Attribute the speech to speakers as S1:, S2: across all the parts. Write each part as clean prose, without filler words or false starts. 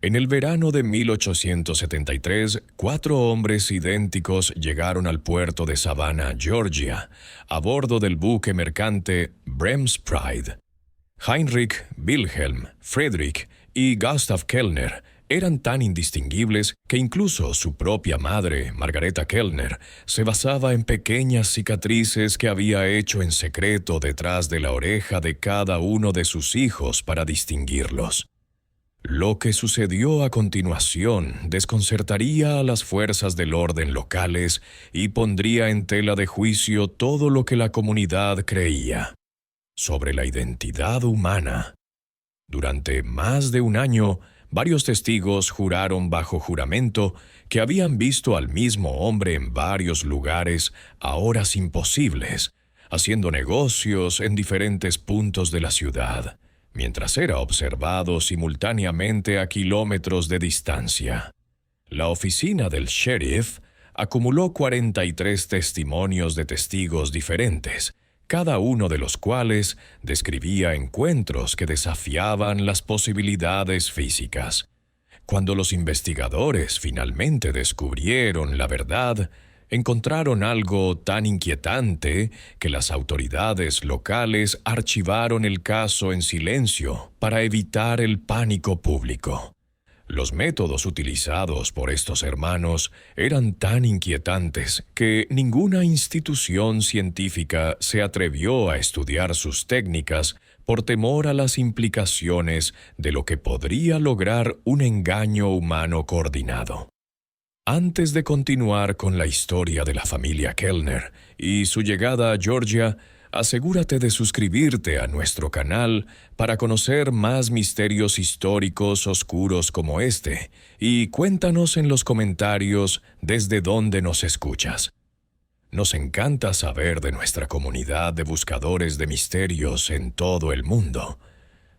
S1: En el verano de 1873, 4 hombres idénticos llegaron al puerto de Savannah, Georgia, a bordo del buque mercante Brems Pride. Heinrich, Wilhelm, Friedrich y Gustav Kellner eran tan indistinguibles que incluso su propia madre, Margareta Kellner, se basaba en pequeñas cicatrices que había hecho en secreto detrás de la oreja de cada uno de sus hijos para distinguirlos. Lo que sucedió a continuación desconcertaría a las fuerzas del orden locales y pondría en tela de juicio todo lo que la comunidad creía sobre la identidad humana. Durante más de un año, varios testigos juraron bajo juramento que habían visto al mismo hombre en varios lugares a horas imposibles, haciendo negocios en diferentes puntos de la ciudad, mientras era observado simultáneamente a kilómetros de distancia. La oficina del sheriff acumuló 43 testimonios de testigos diferentes, cada uno de los cuales describía encuentros que desafiaban las posibilidades físicas. Cuando los investigadores finalmente descubrieron la verdad, encontraron algo tan inquietante que las autoridades locales archivaron el caso en silencio para evitar el pánico público. Los métodos utilizados por estos hermanos eran tan inquietantes que ninguna institución científica se atrevió a estudiar sus técnicas por temor a las implicaciones de lo que podría lograr un engaño humano coordinado. Antes de continuar con la historia de la familia Kellner y su llegada a Georgia, asegúrate de suscribirte a nuestro canal para conocer más misterios históricos oscuros como este y cuéntanos en los comentarios desde dónde nos escuchas. Nos encanta saber de nuestra comunidad de buscadores de misterios en todo el mundo.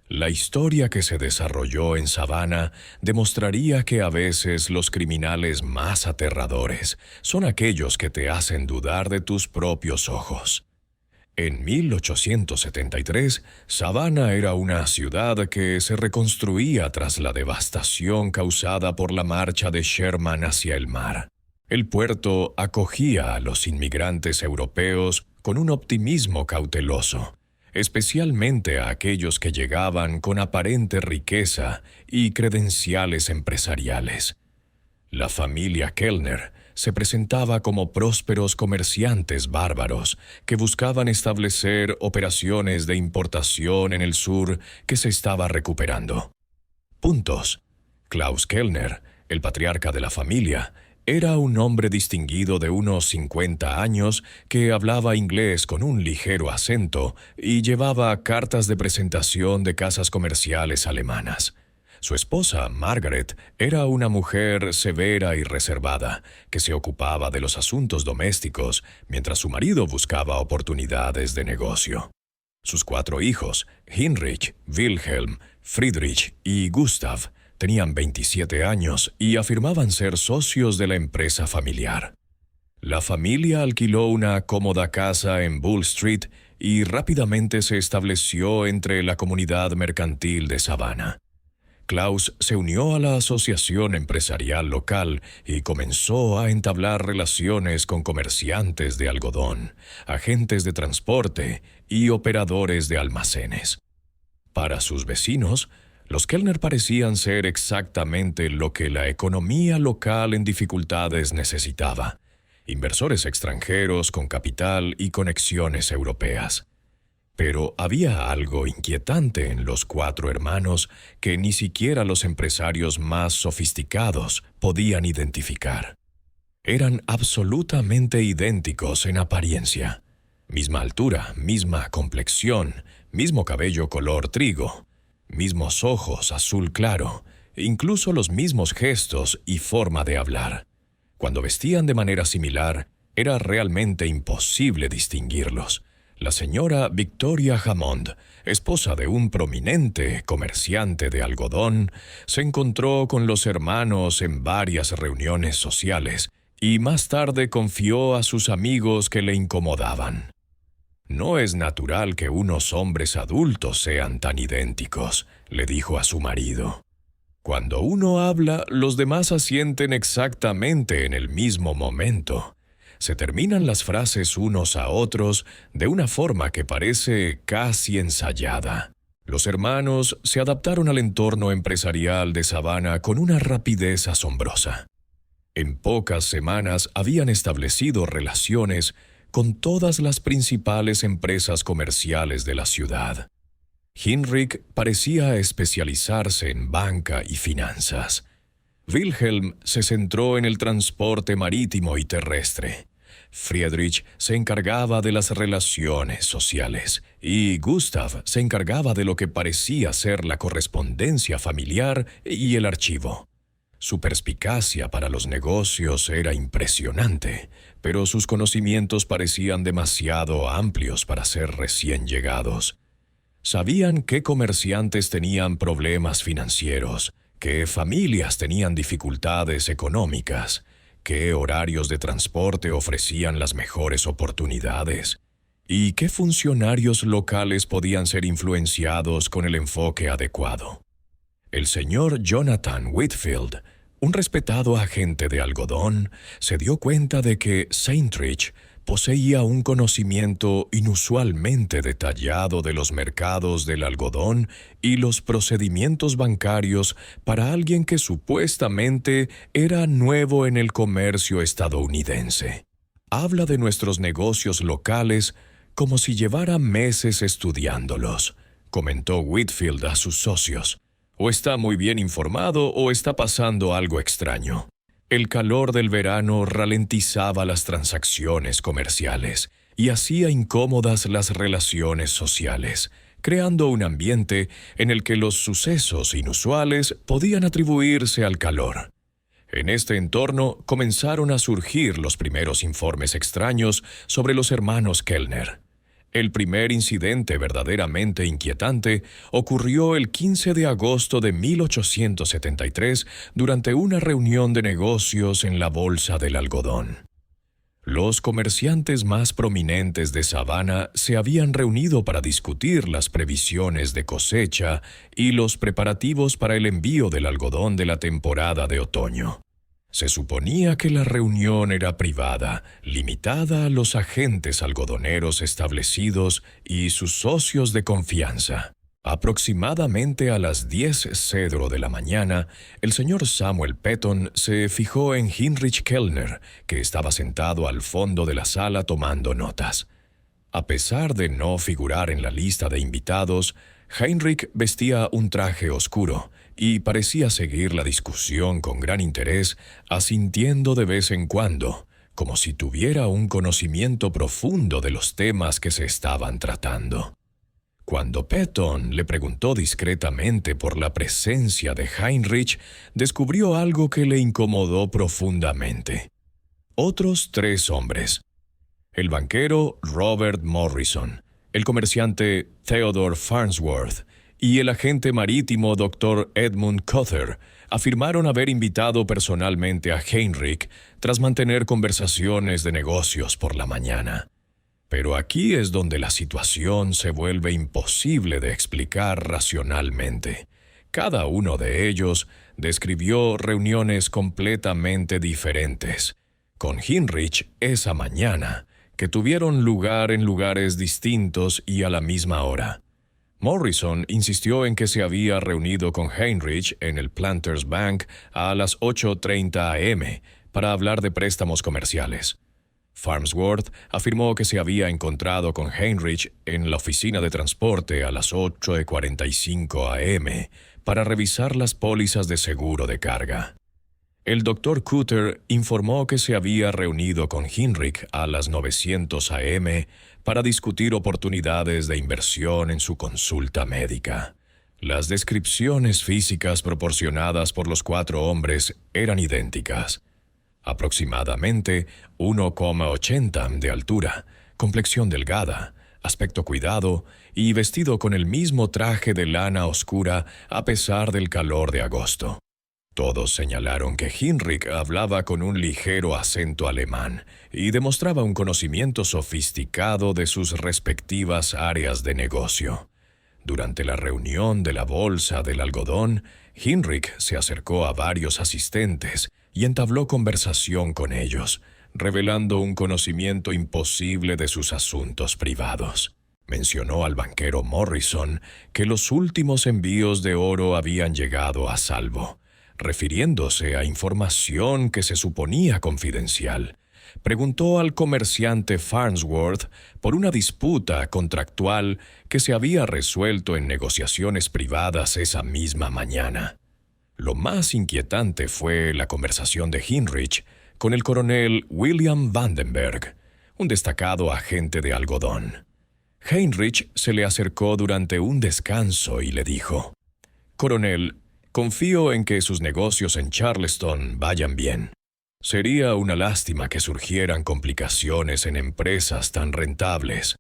S1: La historia que se desarrolló en Savannah demostraría que a veces los criminales más aterradores son aquellos que te hacen dudar de tus propios ojos. En 1873, Savannah era una ciudad que se reconstruía tras la devastación causada por la marcha de Sherman hacia el mar. El puerto acogía a los inmigrantes europeos con un optimismo cauteloso, especialmente a aquellos que llegaban con aparente riqueza y credenciales empresariales. La familia Kellner se presentaba como prósperos comerciantes bárbaros que buscaban establecer operaciones de importación en el sur que se estaba recuperando. Puntos. Klaus Kellner, el patriarca de la familia, era un hombre distinguido de unos 50 años que hablaba inglés con un ligero acento y llevaba cartas de presentación de casas comerciales alemanas. Su esposa, Margaret, era una mujer severa y reservada, que se ocupaba de los asuntos domésticos mientras su marido buscaba oportunidades de negocio. Sus 4 hijos, Heinrich, Wilhelm, Friedrich y Gustav, tenían 27 años y afirmaban ser socios de la empresa familiar. La familia alquiló una cómoda casa en Bull Street y rápidamente se estableció entre la comunidad mercantil de Savannah. Klaus se unió a la asociación empresarial local y comenzó a entablar relaciones con comerciantes de algodón, agentes de transporte y operadores de almacenes. Para sus vecinos, los Kellner parecían ser exactamente lo que la economía local en dificultades necesitaba: inversores extranjeros con capital y conexiones europeas. Pero había algo inquietante en los 4 hermanos que ni siquiera los empresarios más sofisticados podían identificar. Eran absolutamente idénticos en apariencia. Misma altura, misma complexión, mismo cabello color trigo, mismos ojos azul claro, incluso los mismos gestos y forma de hablar. Cuando vestían de manera similar, era realmente imposible distinguirlos. La señora Victoria Hammond, esposa de un prominente comerciante de algodón, se encontró con los hermanos en varias reuniones sociales y más tarde confió a sus amigos que le incomodaban. «No es natural que unos hombres adultos sean tan idénticos», le dijo a su marido. Cuando uno habla, los demás asienten exactamente en el mismo momento. Se terminan las frases unos a otros de una forma que parece casi ensayada. Los hermanos se adaptaron al entorno empresarial de Savannah con una rapidez asombrosa. En pocas semanas habían establecido relaciones con todas las principales empresas comerciales de la ciudad. Heinrich parecía especializarse en banca y finanzas. Wilhelm se centró en el transporte marítimo y terrestre. Friedrich se encargaba de las relaciones sociales y Gustav se encargaba de lo que parecía ser la correspondencia familiar y el archivo. Su perspicacia para los negocios era impresionante, pero sus conocimientos parecían demasiado amplios para ser recién llegados. Sabían qué comerciantes tenían problemas financieros, qué familias tenían dificultades económicas, qué horarios de transporte ofrecían las mejores oportunidades y qué funcionarios locales podían ser influenciados con el enfoque adecuado. El señor Jonathan Whitfield, un respetado agente de algodón, se dio cuenta de que Seintrich poseía un conocimiento inusualmente detallado de los mercados del algodón y los procedimientos bancarios para alguien que supuestamente era nuevo en el comercio estadounidense. Habla de nuestros negocios locales como si llevara meses estudiándolos, comentó Whitfield a sus socios. O está muy bien informado o está pasando algo extraño. El calor del verano ralentizaba las transacciones comerciales y hacía incómodas las relaciones sociales, creando un ambiente en el que los sucesos inusuales podían atribuirse al calor. En este entorno comenzaron a surgir los primeros informes extraños sobre los hermanos Kellner. El primer incidente verdaderamente inquietante ocurrió el 15 de agosto de 1873 durante una reunión de negocios en la Bolsa del Algodón. Los comerciantes más prominentes de Savannah se habían reunido para discutir las previsiones de cosecha y los preparativos para el envío del algodón de la temporada de otoño. Se suponía que la reunión era privada, limitada a los agentes algodoneros establecidos y sus socios de confianza. Aproximadamente a las 10:00 de la mañana, el señor Samuel Petton se fijó en Heinrich Kellner, que estaba sentado al fondo de la sala tomando notas. A pesar de no figurar en la lista de invitados, Heinrich vestía un traje oscuro y parecía seguir la discusión con gran interés, asintiendo de vez en cuando, como si tuviera un conocimiento profundo de los temas que se estaban tratando. Cuando Petton le preguntó discretamente por la presencia de Heinrich, descubrió algo que le incomodó profundamente. Otros 3 hombres. El banquero Robert Morrison, el comerciante Theodore Farnsworth y el agente marítimo Dr. Edmund Cotter afirmaron haber invitado personalmente a Heinrich tras mantener conversaciones de negocios por la mañana. Pero aquí es donde la situación se vuelve imposible de explicar racionalmente. Cada uno de ellos describió reuniones completamente diferentes, con Heinrich esa mañana, que tuvieron lugar en lugares distintos y a la misma hora. Morrison insistió en que se había reunido con Heinrich en el Planters Bank a las 8:30 a.m. para hablar de préstamos comerciales. Farnsworth afirmó que se había encontrado con Heinrich en la oficina de transporte a las 8:45 a.m. para revisar las pólizas de seguro de carga. El Dr. Cotter informó que se había reunido con Heinrich a las 900 a.m. para discutir oportunidades de inversión en su consulta médica. Las descripciones físicas proporcionadas por los 4 hombres eran idénticas. Aproximadamente 1,80 de altura, complexión delgada, aspecto cuidado y vestido con el mismo traje de lana oscura a pesar del calor de agosto. Todos señalaron que Heinrich hablaba con un ligero acento alemán y demostraba un conocimiento sofisticado de sus respectivas áreas de negocio. Durante la reunión de la bolsa del algodón, Heinrich se acercó a varios asistentes y entabló conversación con ellos, revelando un conocimiento imposible de sus asuntos privados. Mencionó al banquero Morrison que los últimos envíos de oro habían llegado a salvo, refiriéndose a información que se suponía confidencial. Preguntó al comerciante Farnsworth por una disputa contractual que se había resuelto en negociaciones privadas esa misma mañana. Lo más inquietante fue la conversación de Heinrich con el coronel William Vandenberg, un destacado agente de algodón. Heinrich se le acercó durante un descanso y le dijo: «Coronel, confío en que sus negocios en Charleston vayan bien. Sería una lástima que surgieran complicaciones en empresas tan rentables».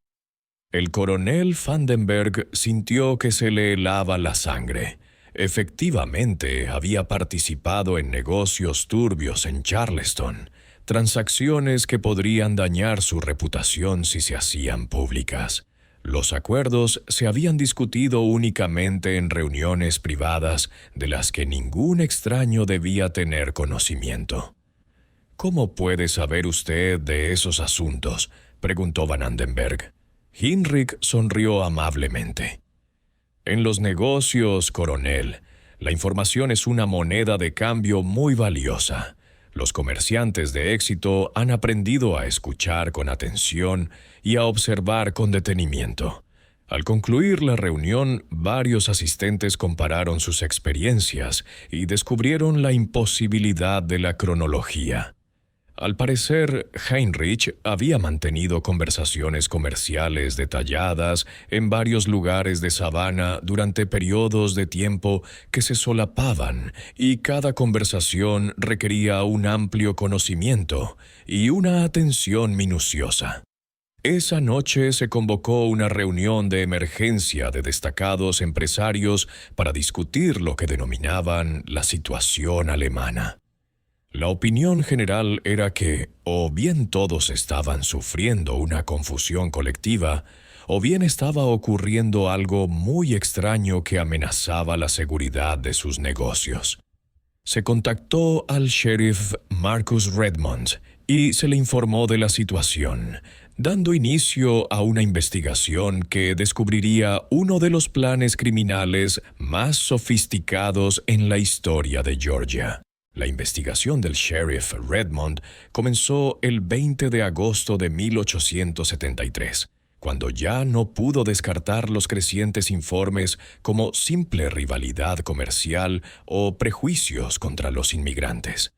S1: El coronel Vandenberg sintió que se le helaba la sangre. Efectivamente, había participado en negocios turbios en Charleston, transacciones que podrían dañar su reputación si se hacían públicas. Los acuerdos se habían discutido únicamente en reuniones privadas de las que ningún extraño debía tener conocimiento. «¿Cómo puede saber usted de esos asuntos?», preguntó Vandenberg. Heinrich sonrió amablemente. «En los negocios, coronel, la información es una moneda de cambio muy valiosa. Los comerciantes de éxito han aprendido a escuchar con atención y a observar con detenimiento». Al concluir la reunión, varios asistentes compararon sus experiencias y descubrieron la imposibilidad de la cronología. Al parecer, Heinrich había mantenido conversaciones comerciales detalladas en varios lugares de Savannah durante periodos de tiempo que se solapaban, y cada conversación requería un amplio conocimiento y una atención minuciosa. Esa noche se convocó una reunión de emergencia de destacados empresarios para discutir lo que denominaban la situación alemana. La opinión general era que o bien todos estaban sufriendo una confusión colectiva, o bien estaba ocurriendo algo muy extraño que amenazaba la seguridad de sus negocios. Se contactó al sheriff Marcus Redmond y se le informó de la situación, dando inicio a una investigación que descubriría uno de los planes criminales más sofisticados en la historia de Georgia. La investigación del sheriff Redmond comenzó el 20 de agosto de 1873, cuando ya no pudo descartar los crecientes informes como simple rivalidad comercial o prejuicios contra los inmigrantes.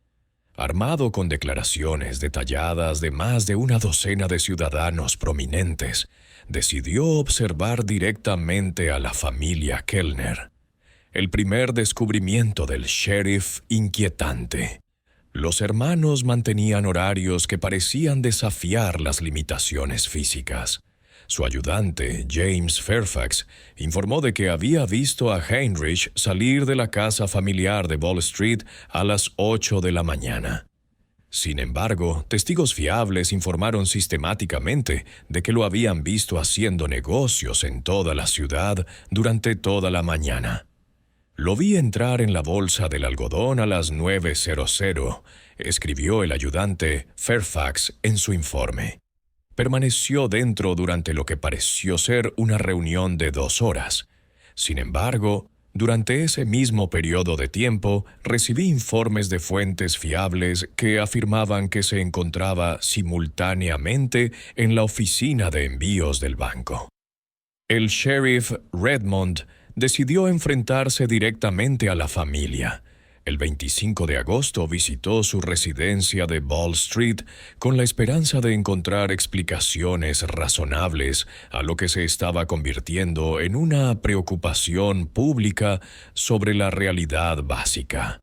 S1: Armado con declaraciones detalladas de más de una docena de ciudadanos prominentes, decidió observar directamente a la familia Kellner. El primer descubrimiento del sheriff inquietante. Los hermanos mantenían horarios que parecían desafiar las limitaciones físicas. Su ayudante, James Fairfax, informó de que había visto a Heinrich salir de la casa familiar de Ball Street a las 8 de la mañana. Sin embargo, testigos fiables informaron sistemáticamente de que lo habían visto haciendo negocios en toda la ciudad durante toda la mañana. «Lo vi entrar en la bolsa del algodón a las 9:00», escribió el ayudante Fairfax en su informe. Permaneció dentro durante lo que pareció ser una reunión de 2 horas. Sin embargo, durante ese mismo periodo de tiempo, recibí informes de fuentes fiables que afirmaban que se encontraba simultáneamente en la oficina de envíos del banco. El sheriff Redmond decidió enfrentarse directamente a la familia. El 25 de agosto visitó su residencia de Ball Street con la esperanza de encontrar explicaciones razonables a lo que se estaba convirtiendo en una preocupación pública sobre la realidad básica.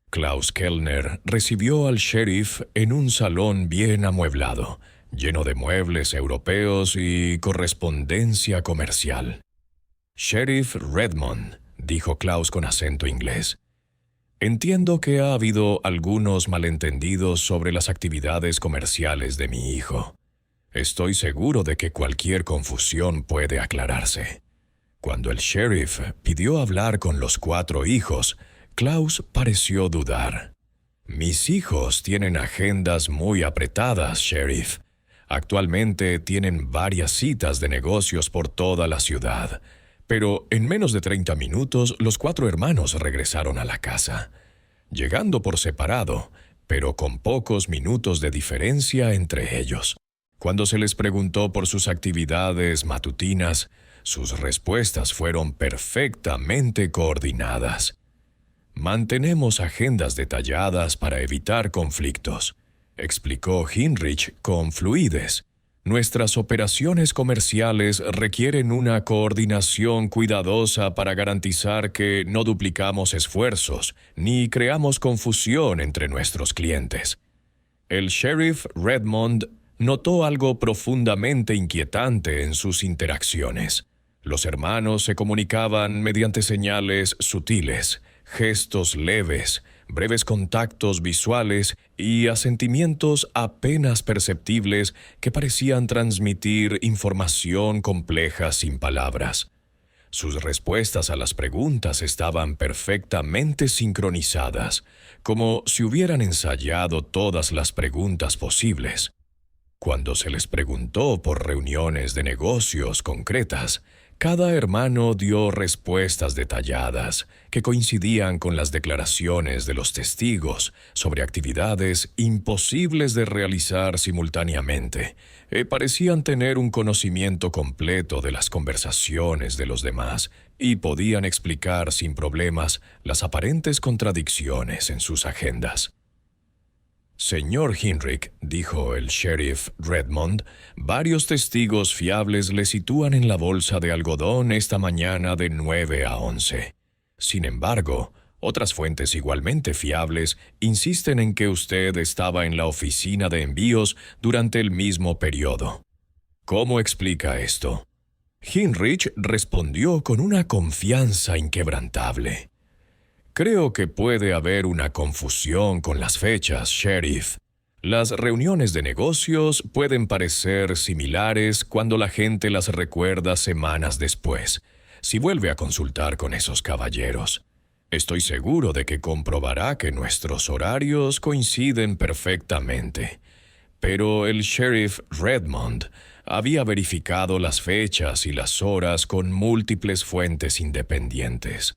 S1: Klaus Kellner recibió al sheriff en un salón bien amueblado, lleno de muebles europeos y correspondencia comercial. «Sheriff Redmond», dijo Klaus con acento inglés, «entiendo que ha habido algunos malentendidos sobre las actividades comerciales de mi hijo. Estoy seguro de que cualquier confusión puede aclararse. Cuando el sheriff pidió hablar con los 4 hijos, Klaus pareció dudar. «Mis hijos tienen agendas muy apretadas, sheriff. Actualmente tienen varias citas de negocios por toda la ciudad. Pero en menos de 30 minutos, los 4 hermanos regresaron a la casa, llegando por separado, pero con pocos minutos de diferencia entre ellos. Cuando se les preguntó por sus actividades matutinas, sus respuestas fueron perfectamente coordinadas. Mantenemos agendas detalladas para evitar conflictos», explicó Heinrich con fluidez. «Nuestras operaciones comerciales requieren una coordinación cuidadosa para garantizar que no duplicamos esfuerzos ni creamos confusión entre nuestros clientes». El sheriff Redmond notó algo profundamente inquietante en sus interacciones. Los hermanos se comunicaban mediante señales sutiles, gestos leves, breves contactos visuales y asentimientos apenas perceptibles que parecían transmitir información compleja sin palabras. Sus respuestas a las preguntas estaban perfectamente sincronizadas, como si hubieran ensayado todas las preguntas posibles. Cuando se les preguntó por reuniones de negocios concretas, cada hermano dio respuestas detalladas que coincidían con las declaraciones de los testigos sobre actividades imposibles de realizar simultáneamente. Parecían tener un conocimiento completo de las conversaciones de los demás y podían explicar sin problemas las aparentes contradicciones en sus agendas. «Señor Heinrich», dijo el sheriff Redmond, «varios testigos fiables le sitúan en la bolsa de algodón esta mañana de 9 a 11. Sin embargo, otras fuentes igualmente fiables insisten en que usted estaba en la oficina de envíos durante el mismo periodo. ¿Cómo explica esto?» Heinrich respondió con una confianza inquebrantable. «Creo que puede haber una confusión con las fechas, sheriff. Las reuniones de negocios pueden parecer similares cuando la gente las recuerda semanas después, si vuelve a consultar con esos caballeros. Estoy seguro de que comprobará que nuestros horarios coinciden perfectamente». Pero el sheriff Redmond había verificado las fechas y las horas con múltiples fuentes independientes.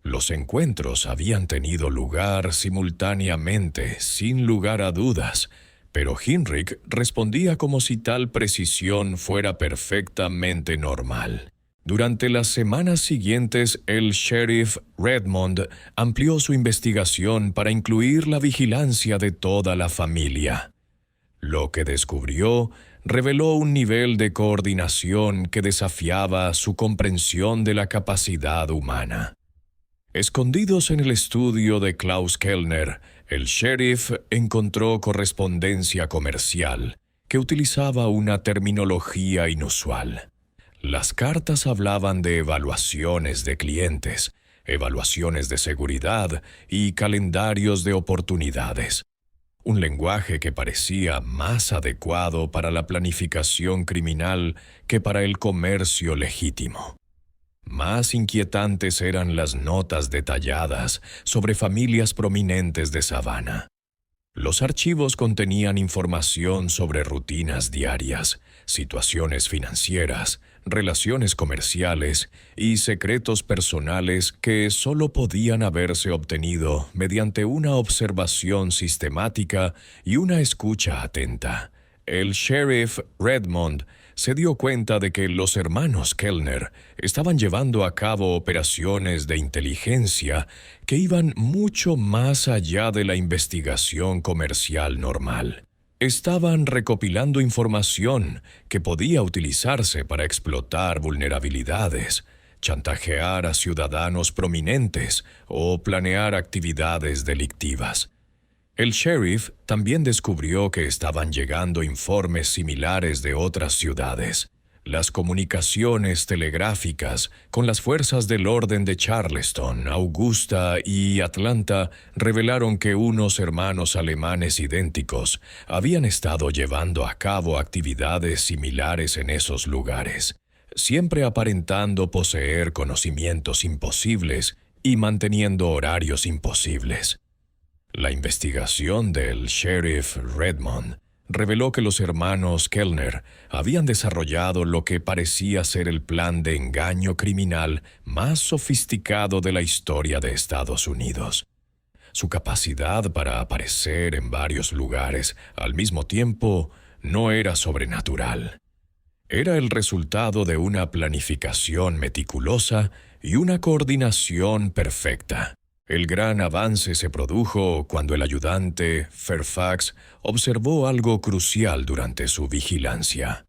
S1: Los encuentros habían tenido lugar simultáneamente, sin lugar a dudas, pero Heinrich respondía como si tal precisión fuera perfectamente normal. Durante las semanas siguientes, el sheriff Redmond amplió su investigación para incluir la vigilancia de toda la familia. Lo que descubrió reveló un nivel de coordinación que desafiaba su comprensión de la capacidad humana. Escondidos en el estudio de Klaus Kellner, el sheriff encontró correspondencia comercial que utilizaba una terminología inusual. Las cartas hablaban de evaluaciones de clientes, evaluaciones de seguridad y calendarios de oportunidades. Un lenguaje que parecía más adecuado para la planificación criminal que para el comercio legítimo. Más inquietantes eran las notas detalladas sobre familias prominentes de Savannah. Los archivos contenían información sobre rutinas diarias, situaciones financieras, relaciones comerciales y secretos personales que solo podían haberse obtenido mediante una observación sistemática y una escucha atenta. El sheriff Redmond se dio cuenta de que los hermanos Kellner estaban llevando a cabo operaciones de inteligencia que iban mucho más allá de la investigación comercial normal. Estaban recopilando información que podía utilizarse para explotar vulnerabilidades, chantajear a ciudadanos prominentes o planear actividades delictivas. El sheriff también descubrió que estaban llegando informes similares de otras ciudades. Las comunicaciones telegráficas con las fuerzas del orden de Charleston, Augusta y Atlanta revelaron que unos hermanos alemanes idénticos habían estado llevando a cabo actividades similares en esos lugares. siempre aparentando poseer conocimientos imposibles y manteniendo horarios imposibles. La investigación del sheriff Redmond reveló que los hermanos Kellner habían desarrollado lo que parecía ser el plan de engaño criminal más sofisticado de la historia de Estados Unidos. Su capacidad para aparecer en varios lugares al mismo tiempo no era sobrenatural. Era el resultado de una planificación meticulosa y una coordinación perfecta. El gran avance se produjo cuando el ayudante Fairfax observó algo crucial durante su vigilancia.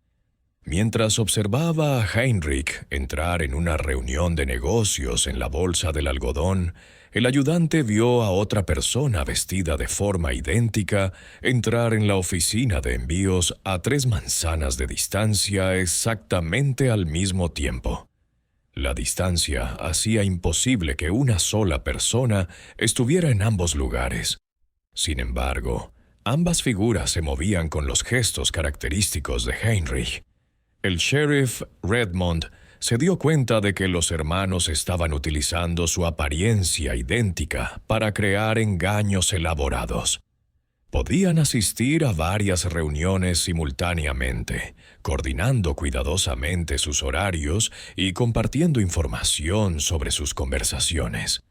S1: Mientras observaba a Heinrich entrar en una reunión de negocios en la bolsa del algodón, el ayudante vio a otra persona vestida de forma idéntica entrar en la oficina de envíos a 3 manzanas de distancia exactamente al mismo tiempo. La distancia hacía imposible que una sola persona estuviera en ambos lugares. Sin embargo, ambas figuras se movían con los gestos característicos de Heinrich. El sheriff Redmond se dio cuenta de que los hermanos estaban utilizando su apariencia idéntica para crear engaños elaborados. Podían asistir a varias reuniones simultáneamente, coordinando cuidadosamente sus horarios y compartiendo información sobre sus conversaciones.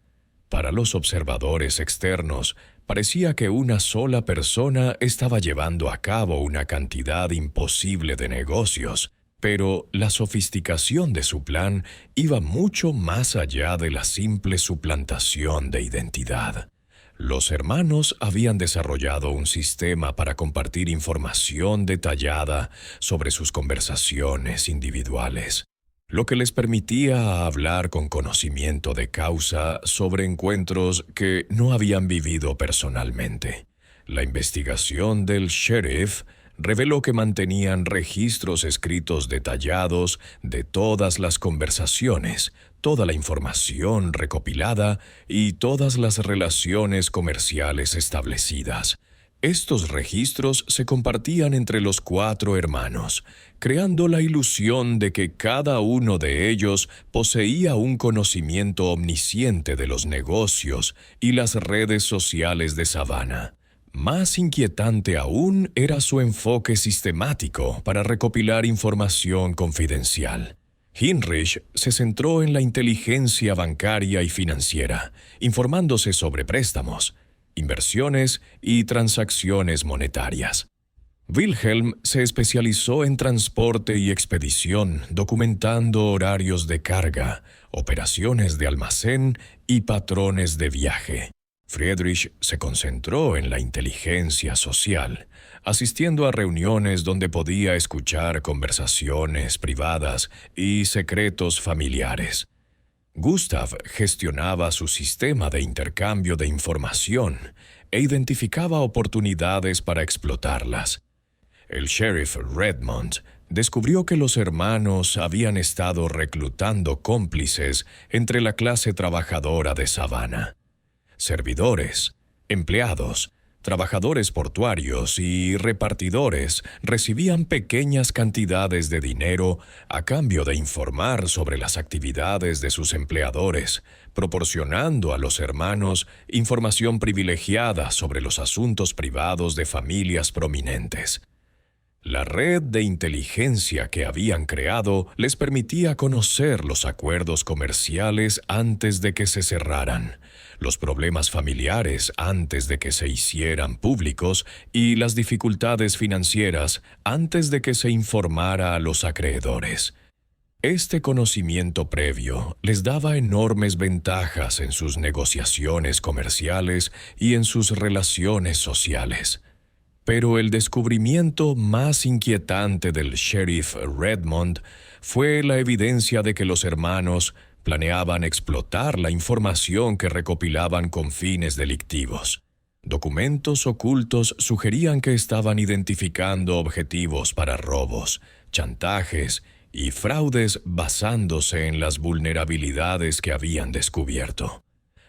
S1: Para los observadores externos, parecía que una sola persona estaba llevando a cabo una cantidad imposible de negocios, pero la sofisticación de su plan iba mucho más allá de la simple suplantación de identidad. Los hermanos habían desarrollado un sistema para compartir información detallada sobre sus conversaciones individuales, lo que les permitía hablar con conocimiento de causa sobre encuentros que no habían vivido personalmente. La investigación del sheriff reveló que mantenían registros escritos detallados de todas las conversaciones, toda la información recopilada y todas las relaciones comerciales establecidas. Estos registros se compartían entre los 4 hermanos, creando la ilusión de que cada uno de ellos poseía un conocimiento omnisciente de los negocios y las redes sociales de Savannah. Más inquietante aún era su enfoque sistemático para recopilar información confidencial. Heinrich se centró en la inteligencia bancaria y financiera, informándose sobre préstamos, inversiones y transacciones monetarias. Wilhelm se especializó en transporte y expedición, documentando horarios de carga, operaciones de almacén y patrones de viaje. Friedrich se concentró en la inteligencia social, asistiendo a reuniones donde podía escuchar conversaciones privadas y secretos familiares. Gustav gestionaba su sistema de intercambio de información e identificaba oportunidades para explotarlas. El sheriff Redmond descubrió que los hermanos habían estado reclutando cómplices entre la clase trabajadora de Savannah. Servidores, empleados, trabajadores portuarios y repartidores recibían pequeñas cantidades de dinero a cambio de informar sobre las actividades de sus empleadores, proporcionando a los hermanos información privilegiada sobre los asuntos privados de familias prominentes. La red de inteligencia que habían creado les permitía conocer los acuerdos comerciales antes de que se cerraran, los problemas familiares antes de que se hicieran públicos y las dificultades financieras antes de que se informara a los acreedores. Este conocimiento previo les daba enormes ventajas en sus negociaciones comerciales y en sus relaciones sociales. Pero el descubrimiento más inquietante del sheriff Redmond fue la evidencia de que los hermanos planeaban explotar la información que recopilaban con fines delictivos. Documentos ocultos sugerían que estaban identificando objetivos para robos, chantajes y fraudes basándose en las vulnerabilidades que habían descubierto.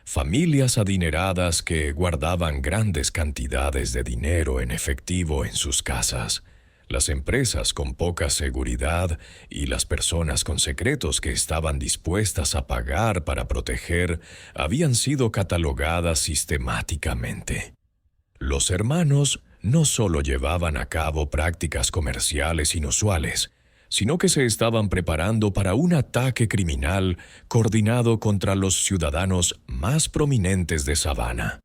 S1: Familias adineradas que guardaban grandes cantidades de dinero en efectivo en sus casas, Las empresas con poca seguridad y las personas con secretos que estaban dispuestas a pagar para proteger habían sido catalogadas sistemáticamente. Los hermanos no solo llevaban a cabo prácticas comerciales inusuales, sino que se estaban preparando para un ataque criminal coordinado contra los ciudadanos más prominentes de Savannah.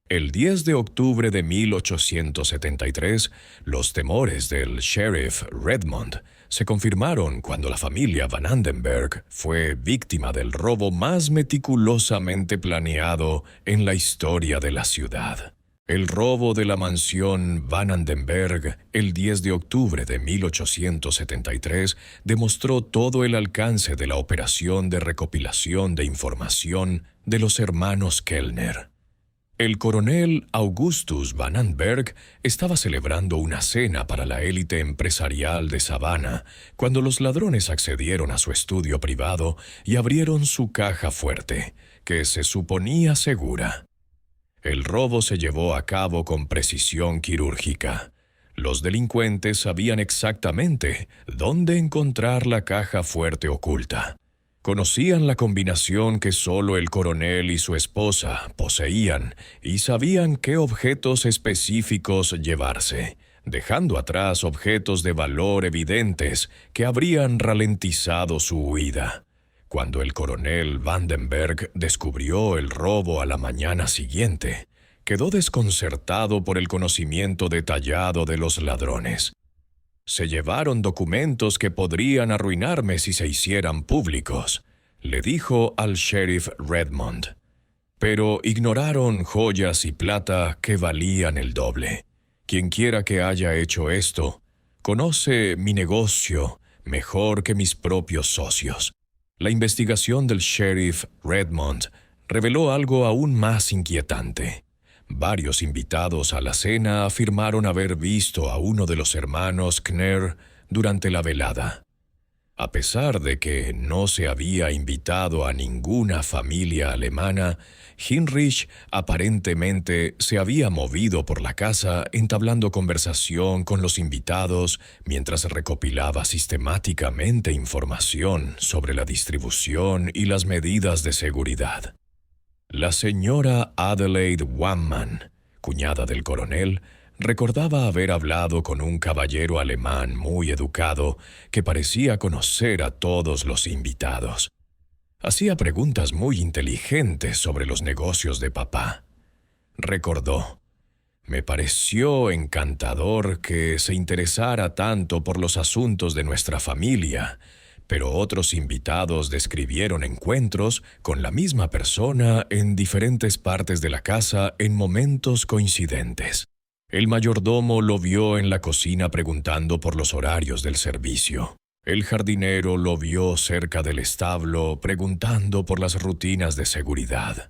S1: El 10 de octubre de 1873, los temores del sheriff Redmond se confirmaron cuando la familia Van Andenberg fue víctima del robo más meticulosamente planeado en la historia de la ciudad. El robo de la mansión Van Andenberg el 10 de octubre de 1873 demostró todo el alcance de la operación de recopilación de información de los hermanos Kellner. El coronel Augustus Van Andberg estaba celebrando una cena para la élite empresarial de Savannah cuando los ladrones accedieron a su estudio privado y abrieron su caja fuerte, que se suponía segura. El robo se llevó a cabo con precisión quirúrgica. Los delincuentes sabían exactamente dónde encontrar la caja fuerte oculta. Conocían la combinación que solo el coronel y su esposa poseían y sabían qué objetos específicos llevarse, dejando atrás objetos de valor evidentes que habrían ralentizado su huida. Cuando el coronel Vandenberg descubrió el robo a la mañana siguiente, quedó desconcertado por el conocimiento detallado de los ladrones. «Se llevaron documentos que podrían arruinarme si se hicieran públicos», le dijo al sheriff Redmond. «Pero ignoraron joyas y plata que valían el doble. Quienquiera que haya hecho esto, conoce mi negocio mejor que mis propios socios». La investigación del sheriff Redmond reveló algo aún más inquietante. Varios invitados a la cena afirmaron haber visto a uno de los hermanos Kner durante la velada. A pesar de que no se había invitado a ninguna familia alemana, Heinrich aparentemente se había movido por la casa entablando conversación con los invitados mientras recopilaba sistemáticamente información sobre la distribución y las medidas de seguridad. La señora Adelaide Wamman, cuñada del coronel, recordaba haber hablado con un caballero alemán muy educado que parecía conocer a todos los invitados. Hacía preguntas muy inteligentes sobre los negocios de papá. Recordó: «Me pareció encantador que se interesara tanto por los asuntos de nuestra familia, pero otros invitados describieron encuentros con la misma persona en diferentes partes de la casa en momentos coincidentes. El mayordomo lo vio en la cocina preguntando por los horarios del servicio. El jardinero lo vio cerca del establo preguntando por las rutinas de seguridad.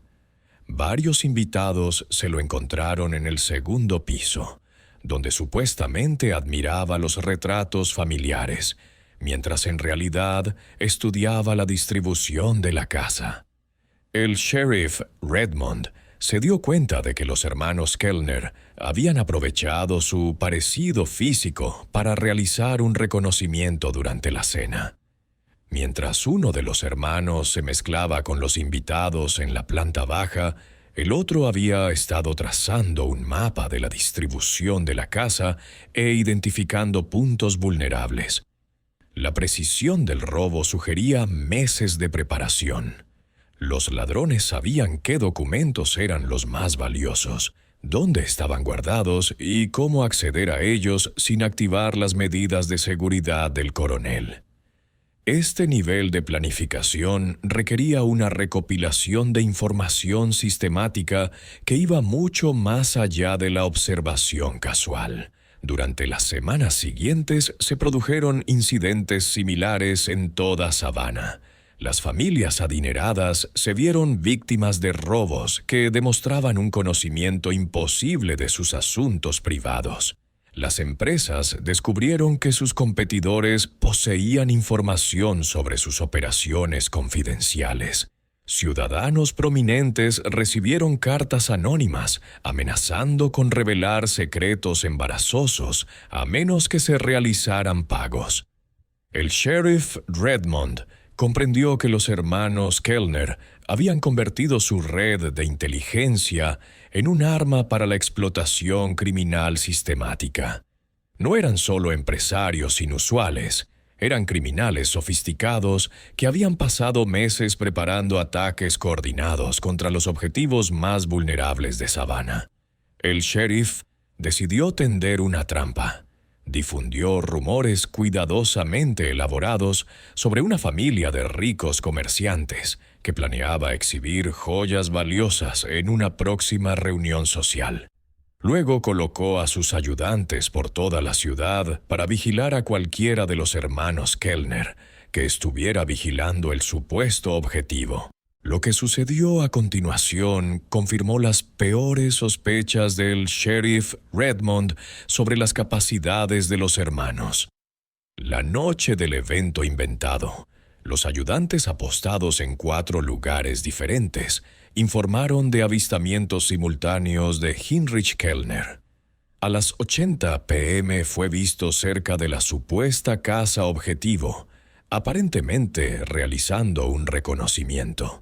S1: Varios invitados se lo encontraron en el segundo piso, donde supuestamente admiraba los retratos familiares, mientras en realidad estudiaba la distribución de la casa. El sheriff Redmond se dio cuenta de que los hermanos Kellner habían aprovechado su parecido físico para realizar un reconocimiento durante la cena. Mientras uno de los hermanos se mezclaba con los invitados en la planta baja, el otro había estado trazando un mapa de la distribución de la casa e identificando puntos vulnerables. La precisión del robo sugería meses de preparación. Los ladrones sabían qué documentos eran los más valiosos, dónde estaban guardados y cómo acceder a ellos sin activar las medidas de seguridad del coronel. Este nivel de planificación requería una recopilación de información sistemática que iba mucho más allá de la observación casual. Durante las semanas siguientes se produjeron incidentes similares en toda Savannah. Las familias adineradas se vieron víctimas de robos que demostraban un conocimiento imposible de sus asuntos privados. Las empresas descubrieron que sus competidores poseían información sobre sus operaciones confidenciales. Ciudadanos prominentes recibieron cartas anónimas amenazando con revelar secretos embarazosos a menos que se realizaran pagos. El sheriff Redmond comprendió que los hermanos Kellner habían convertido su red de inteligencia en un arma para la explotación criminal sistemática. No eran solo empresarios inusuales, eran criminales sofisticados que habían pasado meses preparando ataques coordinados contra los objetivos más vulnerables de Savannah. El sheriff decidió tender una trampa. Difundió rumores cuidadosamente elaborados sobre una familia de ricos comerciantes que planeaba exhibir joyas valiosas en una próxima reunión social. Luego colocó a sus ayudantes por toda la ciudad para vigilar a cualquiera de los hermanos Kellner que estuviera vigilando el supuesto objetivo. Lo que sucedió a continuación confirmó las peores sospechas del sheriff Redmond sobre las capacidades de los hermanos. La noche del evento inventado, los ayudantes apostados en 4 lugares diferentes informaron de avistamientos simultáneos de Heinrich Kellner. A las 80 p.m. fue visto cerca de la supuesta casa objetivo, aparentemente realizando un reconocimiento.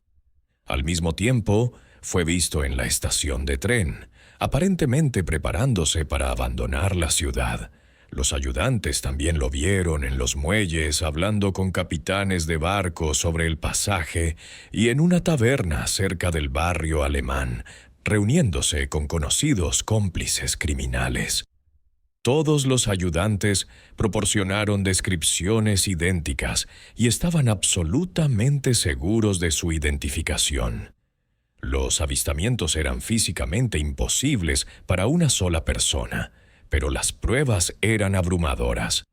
S1: Al mismo tiempo, fue visto en la estación de tren, aparentemente preparándose para abandonar la ciudad. Los ayudantes también lo vieron en los muelles hablando con capitanes de barcos sobre el pasaje y en una taberna cerca del barrio alemán, reuniéndose con conocidos cómplices criminales. Todos los ayudantes proporcionaron descripciones idénticas y estaban absolutamente seguros de su identificación. Los avistamientos eran físicamente imposibles para una sola persona, pero las pruebas eran abrumadoras.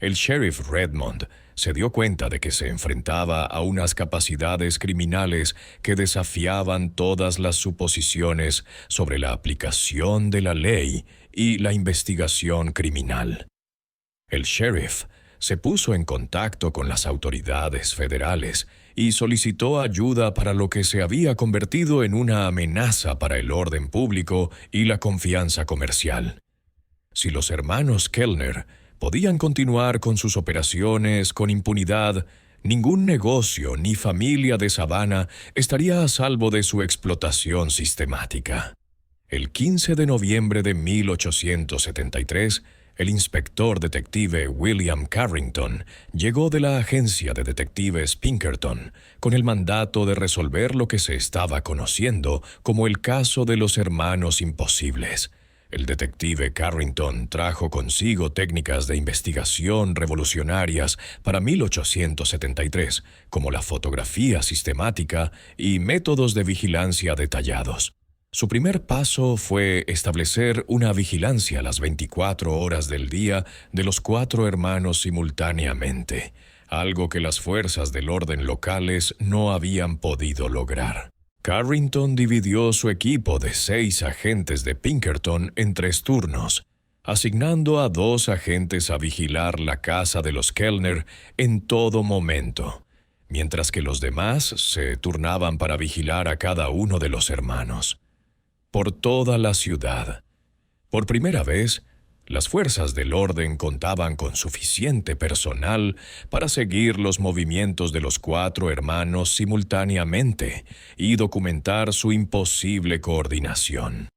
S1: El sheriff Redmond se dio cuenta de que se enfrentaba a unas capacidades criminales que desafiaban todas las suposiciones sobre la aplicación de la ley y la investigación criminal. El sheriff se puso en contacto con las autoridades federales y solicitó ayuda para lo que se había convertido en una amenaza para el orden público y la confianza comercial. Si los hermanos Kellner podían continuar con sus operaciones con impunidad, ningún negocio ni familia de Savannah estaría a salvo de su explotación sistemática. El 15 de noviembre de 1873, el inspector detective William Carrington llegó de la agencia de detectives Pinkerton con el mandato de resolver lo que se estaba conociendo como el caso de los hermanos imposibles. El detective Carrington trajo consigo técnicas de investigación revolucionarias para 1873, como la fotografía sistemática y métodos de vigilancia detallados. Su primer paso fue establecer una vigilancia a las 24 horas del día de los 4 hermanos simultáneamente, algo que las fuerzas del orden locales no habían podido lograr. Carrington dividió su equipo de 6 agentes de Pinkerton en 3 turnos, asignando a 2 agentes a vigilar la casa de los Kellner en todo momento, mientras que los demás se turnaban para vigilar a cada uno de los hermanos. Por toda la ciudad, por primera vez, las fuerzas del orden contaban con suficiente personal para seguir los movimientos de los 4 hermanos simultáneamente y documentar su imposible coordinación.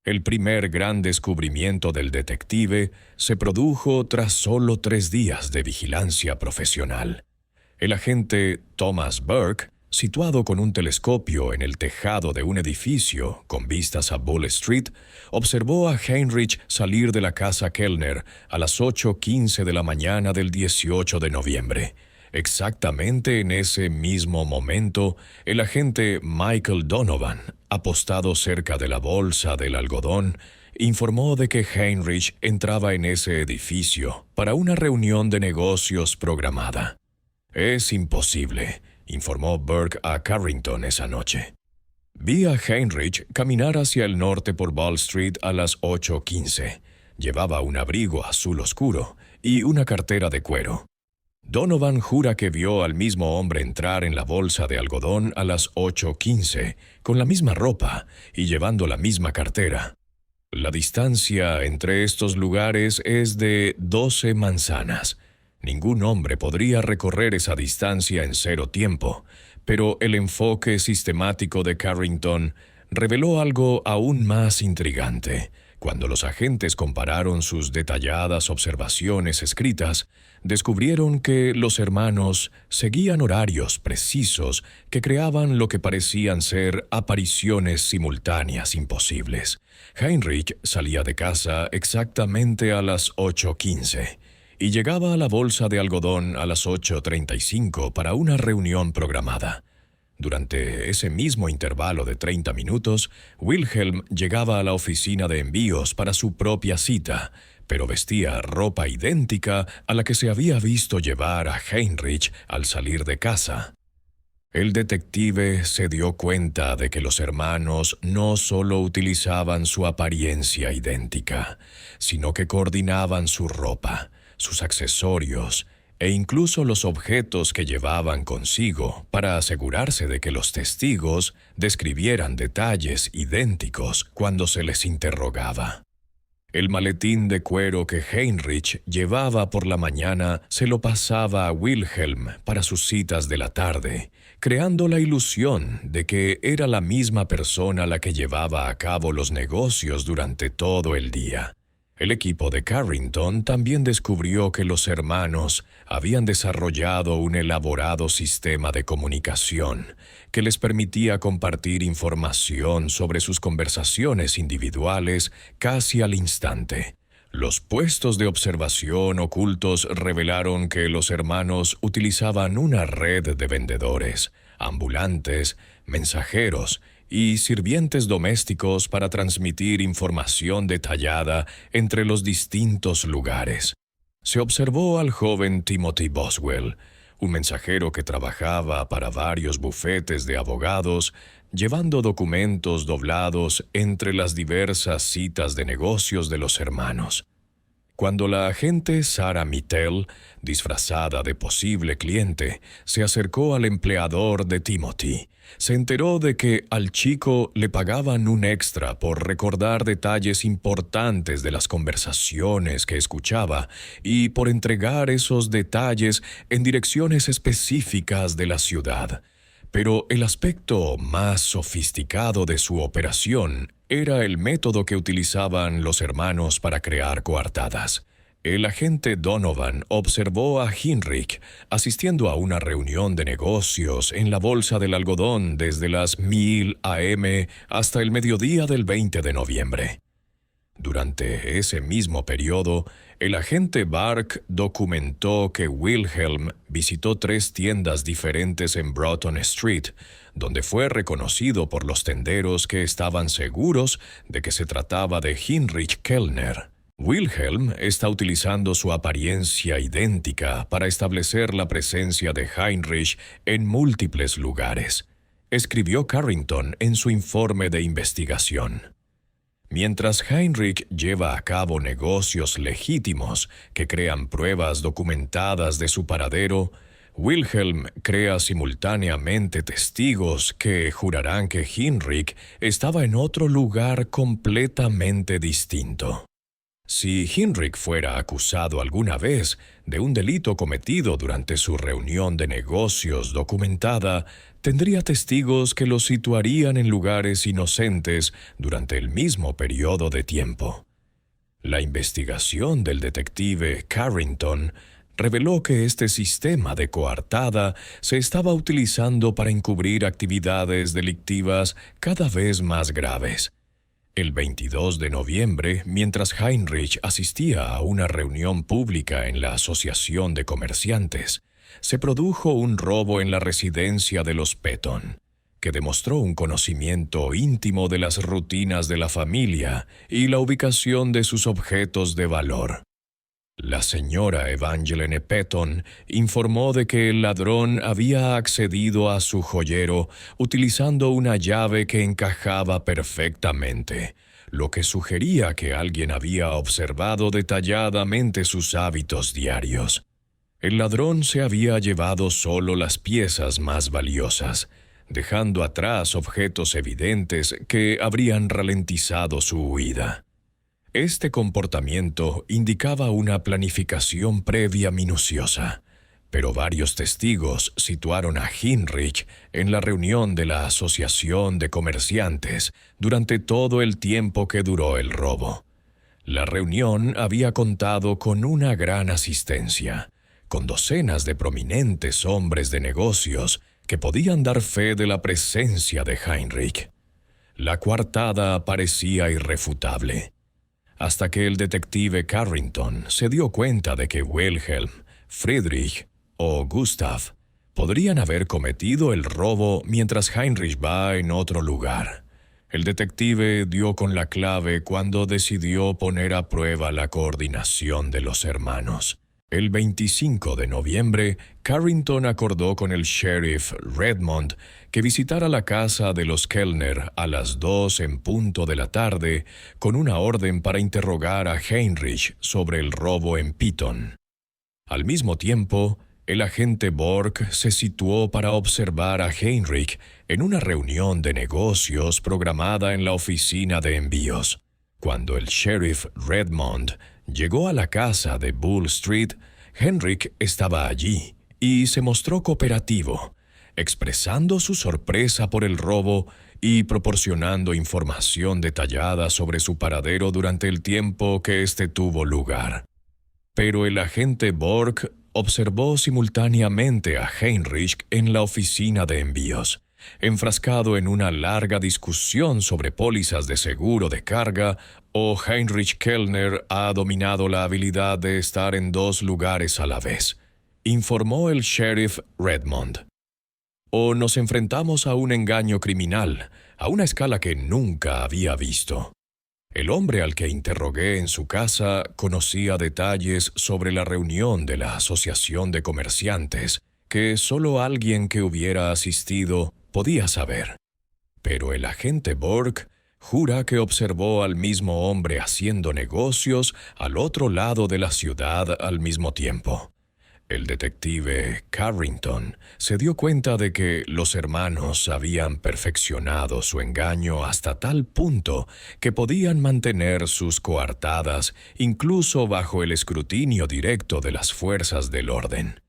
S1: El primer gran descubrimiento del detective se produjo tras solo 3 días de vigilancia profesional. El agente Thomas Burke, situado con un telescopio en el tejado de un edificio con vistas a Bull Street, observó a Heinrich salir de la casa Kellner a las 8:15 de la mañana del 18 de noviembre. Exactamente en ese mismo momento, el agente Michael Donovan, apostado cerca de la bolsa del algodón, informó de que Heinrich entraba en ese edificio para una reunión de negocios programada. «Es imposible», informó Burke a Carrington esa noche. «Vi a Heinrich caminar hacia el norte por Ball Street a las 8:15. Llevaba un abrigo azul oscuro y una cartera de cuero. Donovan jura que vio al mismo hombre entrar en la bolsa de algodón a las 8:15, con la misma ropa y llevando la misma cartera. La distancia entre estos lugares es de 12 manzanas. Ningún hombre podría recorrer esa distancia en 0 tiempo, pero el enfoque sistemático de Carrington reveló algo aún más intrigante. Cuando los agentes compararon sus detalladas observaciones escritas, descubrieron que los hermanos seguían horarios precisos que creaban lo que parecían ser apariciones simultáneas imposibles. Heinrich salía de casa exactamente a las 8:15 y llegaba a la bolsa de algodón a las 8:35 para una reunión programada. Durante ese mismo intervalo de 30 minutos, Wilhelm llegaba a la oficina de envíos para su propia cita, pero vestía ropa idéntica a la que se había visto llevar a Heinrich al salir de casa. El detective se dio cuenta de que los hermanos no solo utilizaban su apariencia idéntica, sino que coordinaban su ropa, sus accesorios e incluso los objetos que llevaban consigo para asegurarse de que los testigos describieran detalles idénticos cuando se les interrogaba. El maletín de cuero que Heinrich llevaba por la mañana se lo pasaba a Wilhelm para sus citas de la tarde, creando la ilusión de que era la misma persona la que llevaba a cabo los negocios durante todo el día. El equipo de Carrington también descubrió que los hermanos habían desarrollado un elaborado sistema de comunicación que les permitía compartir información sobre sus conversaciones individuales casi al instante. Los puestos de observación ocultos revelaron que los hermanos utilizaban una red de vendedores, ambulantes, mensajeros y sirvientes domésticos para transmitir información detallada entre los distintos lugares. Se observó al joven Timothy Boswell, un mensajero que trabajaba para varios bufetes de abogados, llevando documentos doblados entre las diversas citas de negocios de los hermanos. Cuando la agente Sarah Mittel, disfrazada de posible cliente, se acercó al empleador de Timothy, se enteró de que al chico le pagaban un extra por recordar detalles importantes de las conversaciones que escuchaba y por entregar esos detalles en direcciones específicas de la ciudad. Pero el aspecto más sofisticado de su operación era el método que utilizaban los hermanos para crear coartadas. El agente Donovan observó a Heinrich asistiendo a una reunión de negocios en la bolsa del algodón desde las 1000 a.m. hasta el mediodía del 20 de noviembre. Durante ese mismo periodo, el agente Bark documentó que Wilhelm visitó 3 tiendas diferentes en Broughton Street, donde fue reconocido por los tenderos que estaban seguros de que se trataba de Heinrich Kellner. Wilhelm está utilizando su apariencia idéntica para establecer la presencia de Heinrich en múltiples lugares, escribió Carrington en su informe de investigación. Mientras Heinrich lleva a cabo negocios legítimos que crean pruebas documentadas de su paradero, Wilhelm crea simultáneamente testigos que jurarán que Heinrich estaba en otro lugar completamente distinto. Si Heinrich fuera acusado alguna vez de un delito cometido durante su reunión de negocios documentada, tendría testigos que lo situarían en lugares inocentes durante el mismo periodo de tiempo. La investigación del detective Carrington reveló que este sistema de coartada se estaba utilizando para encubrir actividades delictivas cada vez más graves. El 22 de noviembre, mientras Heinrich asistía a una reunión pública en la Asociación de Comerciantes, se produjo un robo en la residencia de los Petton, que demostró un conocimiento íntimo de las rutinas de la familia y la ubicación de sus objetos de valor. La señora Evangeline Petton informó de que el ladrón había accedido a su joyero utilizando una llave que encajaba perfectamente, lo que sugería que alguien había observado detalladamente sus hábitos diarios. El ladrón se había llevado solo las piezas más valiosas, dejando atrás objetos evidentes que habrían ralentizado su huida. Este comportamiento indicaba una planificación previa minuciosa, pero varios testigos situaron a Heinrich en la reunión de la Asociación de Comerciantes durante todo el tiempo que duró el robo. La reunión había contado con una gran asistencia, con docenas de prominentes hombres de negocios que podían dar fe de la presencia de Heinrich. La coartada parecía irrefutable, hasta que el detective Carrington se dio cuenta de que Wilhelm, Friedrich o Gustav podrían haber cometido el robo mientras Heinrich va en otro lugar. El detective dio con la clave cuando decidió poner a prueba la coordinación de los hermanos. El 25 de noviembre, Carrington acordó con el sheriff Redmond que visitara la casa de los Kellner a las 2 en punto de la tarde con una orden para interrogar a Heinrich sobre el robo en Piton. Al mismo tiempo, el agente Borg se situó para observar a Heinrich en una reunión de negocios programada en la oficina de envíos. Cuando el sheriff Redmond llegó a la casa de Bull Street, Heinrich estaba allí y se mostró cooperativo, expresando su sorpresa por el robo y proporcionando información detallada sobre su paradero durante el tiempo que éste tuvo lugar. Pero el agente Borg observó simultáneamente a Heinrich en la oficina de envíos, enfrascado en una larga discusión sobre pólizas de seguro de carga, o Heinrich Kellner ha dominado la habilidad de estar en 2 lugares a la vez, informó el sheriff Redmond. O nos enfrentamos a un engaño criminal, a una escala que nunca había visto. El hombre al que interrogué en su casa conocía detalles sobre la reunión de la Asociación de Comerciantes que solo alguien que hubiera asistido podía saber. Pero el agente Borg jura que observó al mismo hombre haciendo negocios al otro lado de la ciudad al mismo tiempo. El detective Carrington se dio cuenta de que los hermanos habían perfeccionado su engaño hasta tal punto que podían mantener sus coartadas incluso bajo el escrutinio directo de las fuerzas del orden.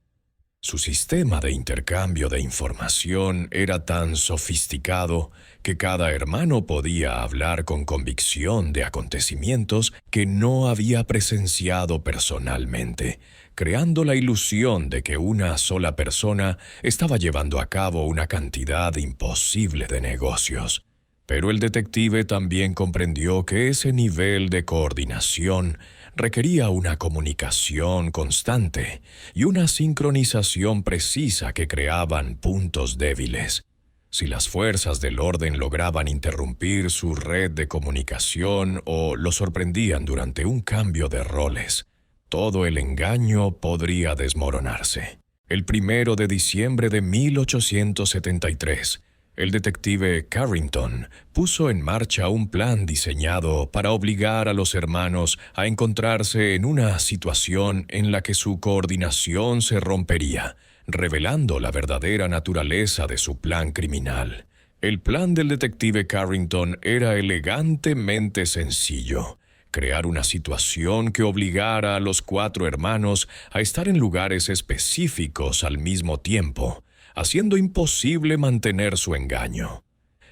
S1: Su sistema de intercambio de información era tan sofisticado que cada hermano podía hablar con convicción de acontecimientos que no había presenciado personalmente, creando la ilusión de que una sola persona estaba llevando a cabo una cantidad imposible de negocios. Pero el detective también comprendió que ese nivel de coordinación requería una comunicación constante y una sincronización precisa que creaban puntos débiles. Si las fuerzas del orden lograban interrumpir su red de comunicación o lo sorprendían durante un cambio de roles, todo el engaño podría desmoronarse. El 1 de diciembre de 1873, el detective Carrington puso en marcha un plan diseñado para obligar a los hermanos a encontrarse en una situación en la que su coordinación se rompería, revelando la verdadera naturaleza de su plan criminal. El plan del detective Carrington era elegantemente sencillo: crear una situación que obligara a los 4 hermanos a estar en lugares específicos al mismo tiempo, haciendo imposible mantener su engaño.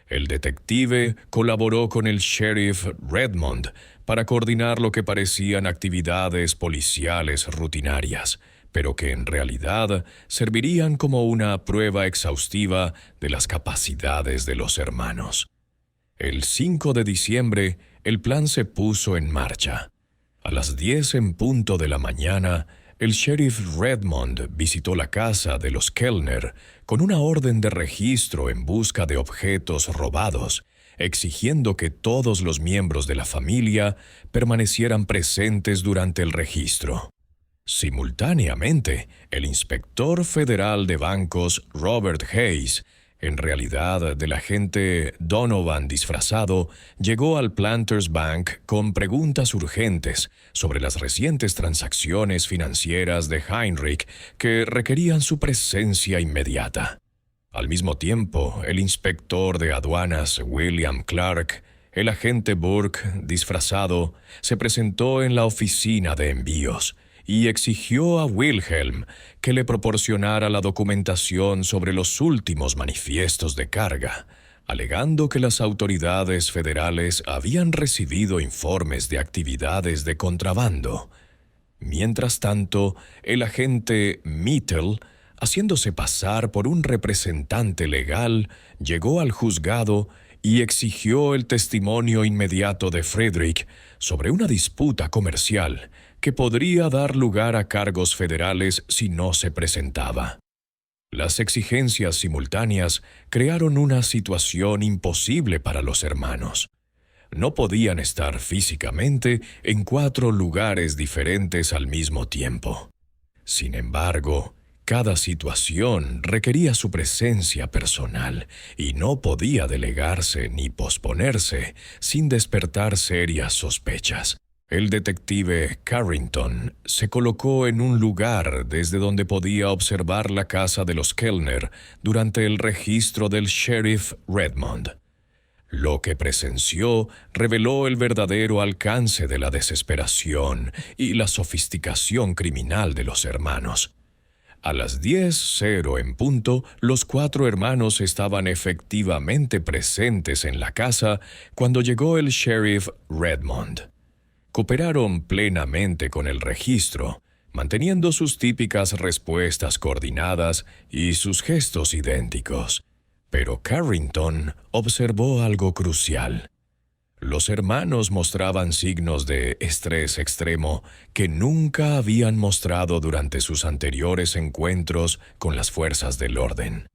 S1: El detective colaboró con el sheriff Redmond para coordinar lo que parecían actividades policiales rutinarias, pero que en realidad servirían como una prueba exhaustiva de las capacidades de los hermanos. El 5 de diciembre, el plan se puso en marcha. A las 10 en punto de la mañana, el sheriff Redmond visitó la casa de los Kellner con una orden de registro en busca de objetos robados, exigiendo que todos los miembros de la familia permanecieran presentes durante el registro. Simultáneamente, el inspector federal de bancos Robert Hayes En realidad, del agente Donovan disfrazado llegó al Planters Bank con preguntas urgentes sobre las recientes transacciones financieras de Heinrich que requerían su presencia inmediata. Al mismo tiempo, el inspector de aduanas William Clark, el agente Burke disfrazado, se presentó en la oficina de envíos y exigió a Wilhelm que le proporcionara la documentación sobre los últimos manifiestos de carga, alegando que las autoridades federales habían recibido informes de actividades de contrabando. Mientras tanto, el agente Mittel, haciéndose pasar por un representante legal, llegó al juzgado y exigió el testimonio inmediato de Friedrich sobre una disputa comercial que podría dar lugar a cargos federales si no se presentaba. Las exigencias simultáneas crearon una situación imposible para los hermanos. No podían estar físicamente en 4 lugares diferentes al mismo tiempo. Sin embargo, cada situación requería su presencia personal y no podía delegarse ni posponerse sin despertar serias sospechas. El detective Carrington se colocó en un lugar desde donde podía observar la casa de los Kellner durante el registro del sheriff Redmond. Lo que presenció reveló el verdadero alcance de la desesperación y la sofisticación criminal de los hermanos. A las 10:00 en punto, los 4 hermanos estaban efectivamente presentes en la casa cuando llegó el sheriff Redmond. Cooperaron plenamente con el registro, manteniendo sus típicas respuestas coordinadas y sus gestos idénticos. Pero Carrington observó algo crucial. Los hermanos mostraban signos de estrés extremo que nunca habían mostrado durante sus anteriores encuentros con las fuerzas del orden.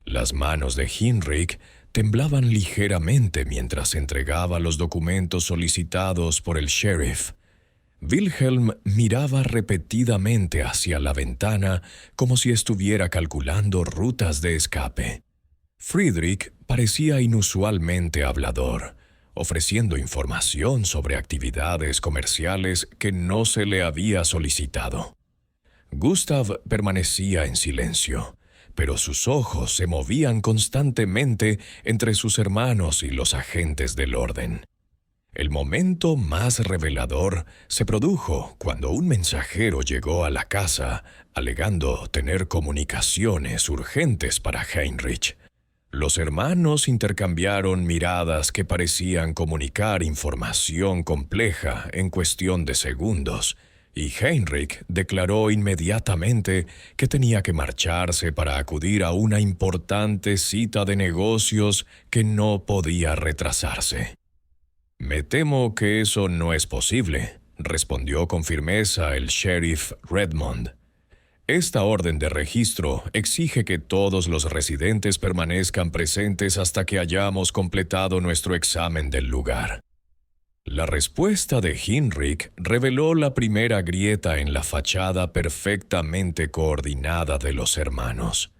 S1: Las manos de Heinrich temblaban ligeramente mientras entregaba los documentos solicitados por el sheriff. Wilhelm miraba repetidamente hacia la ventana como si estuviera calculando rutas de escape. Friedrich parecía inusualmente hablador, ofreciendo información sobre actividades comerciales que no se le había solicitado. Gustav permanecía en silencio, pero sus ojos se movían constantemente entre sus hermanos y los agentes del orden. El momento más revelador se produjo cuando un mensajero llegó a la casa alegando tener comunicaciones urgentes para Heinrich. Los hermanos intercambiaron miradas que parecían comunicar información compleja en cuestión de segundos, y Heinrich declaró inmediatamente que tenía que marcharse para acudir a una importante cita de negocios que no podía retrasarse. «Me temo que eso no es posible», respondió con firmeza el sheriff Redmond. «Esta orden de registro exige que todos los residentes permanezcan presentes hasta que hayamos completado nuestro examen del lugar». La respuesta de Heinrich reveló la primera grieta en la fachada perfectamente coordinada de los hermanos.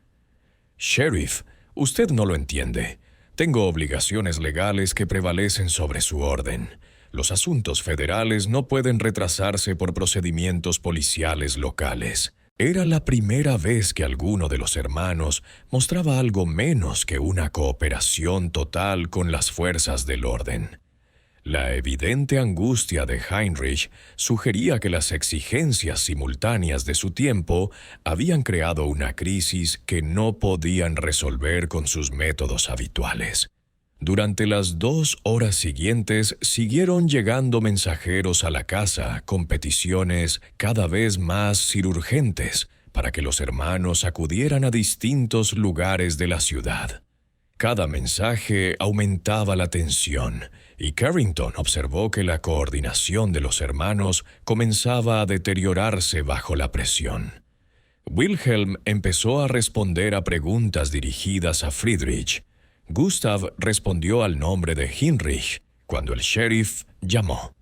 S1: «Sheriff, usted no lo entiende. Tengo obligaciones legales que prevalecen sobre su orden. Los asuntos federales no pueden retrasarse por procedimientos policiales locales». Era la primera vez que alguno de los hermanos mostraba algo menos que una cooperación total con las fuerzas del orden. La evidente angustia de Heinrich sugería que las exigencias simultáneas de su tiempo habían creado una crisis que no podían resolver con sus métodos habituales. Durante las 2 horas siguientes siguieron llegando mensajeros a la casa con peticiones cada vez más urgentes para que los hermanos acudieran a distintos lugares de la ciudad. Cada mensaje aumentaba la tensión, y Carrington observó que la coordinación de los hermanos comenzaba a deteriorarse bajo la presión. Wilhelm empezó a responder a preguntas dirigidas a Friedrich. Gustav respondió al nombre de Heinrich cuando el sheriff llamó.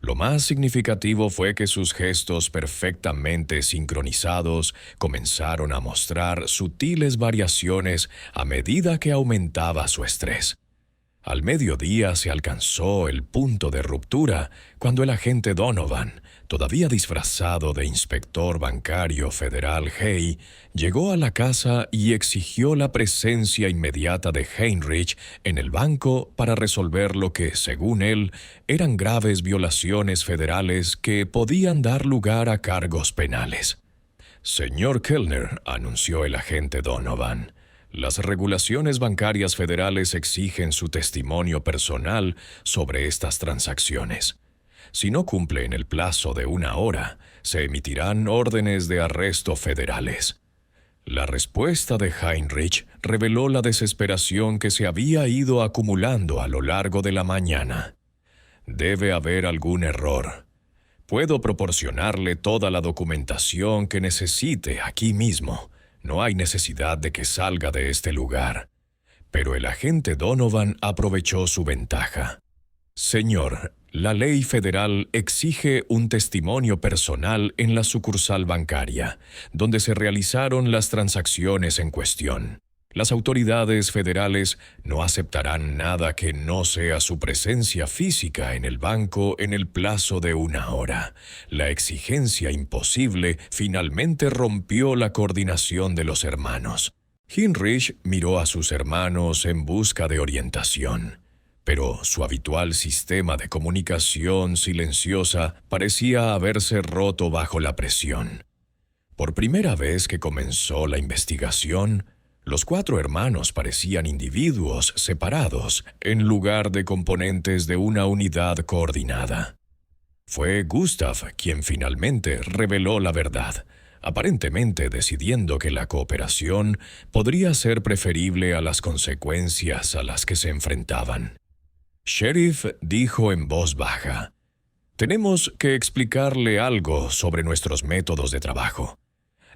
S1: Lo más significativo fue que sus gestos perfectamente sincronizados comenzaron a mostrar sutiles variaciones a medida que aumentaba su estrés. Al mediodía se alcanzó el punto de ruptura cuando el agente Donovan, todavía disfrazado de inspector bancario federal Hay, llegó a la casa y exigió la presencia inmediata de Heinrich en el banco para resolver lo que, según él, eran graves violaciones federales que podían dar lugar a cargos penales. «Señor Kellner», anunció el agente Donovan, «las regulaciones bancarias federales exigen su testimonio personal sobre estas transacciones. Si no cumple en el plazo de 1 hora, se emitirán órdenes de arresto federales». La respuesta de Heinrich reveló la desesperación que se había ido acumulando a lo largo de la mañana. «Debe haber algún error. Puedo proporcionarle toda la documentación que necesite aquí mismo. No hay necesidad de que salga de este lugar». Pero el agente Donovan aprovechó su ventaja. «Señor, la ley federal exige un testimonio personal en la sucursal bancaria, donde se realizaron las transacciones en cuestión. Las autoridades federales no aceptarán nada que no sea su presencia física en el banco en el plazo de 1 hora. La exigencia imposible finalmente rompió la coordinación de los hermanos. Heinrich miró a sus hermanos en busca de orientación, pero su habitual sistema de comunicación silenciosa parecía haberse roto bajo la presión. Por primera vez que comenzó la investigación, los 4 hermanos parecían individuos separados en lugar de componentes de una unidad coordinada. Fue Gustav quien finalmente reveló la verdad, aparentemente decidiendo que la cooperación podría ser preferible a las consecuencias a las que se enfrentaban. Sheriff dijo en voz baja: «Tenemos que explicarle algo sobre nuestros métodos de trabajo.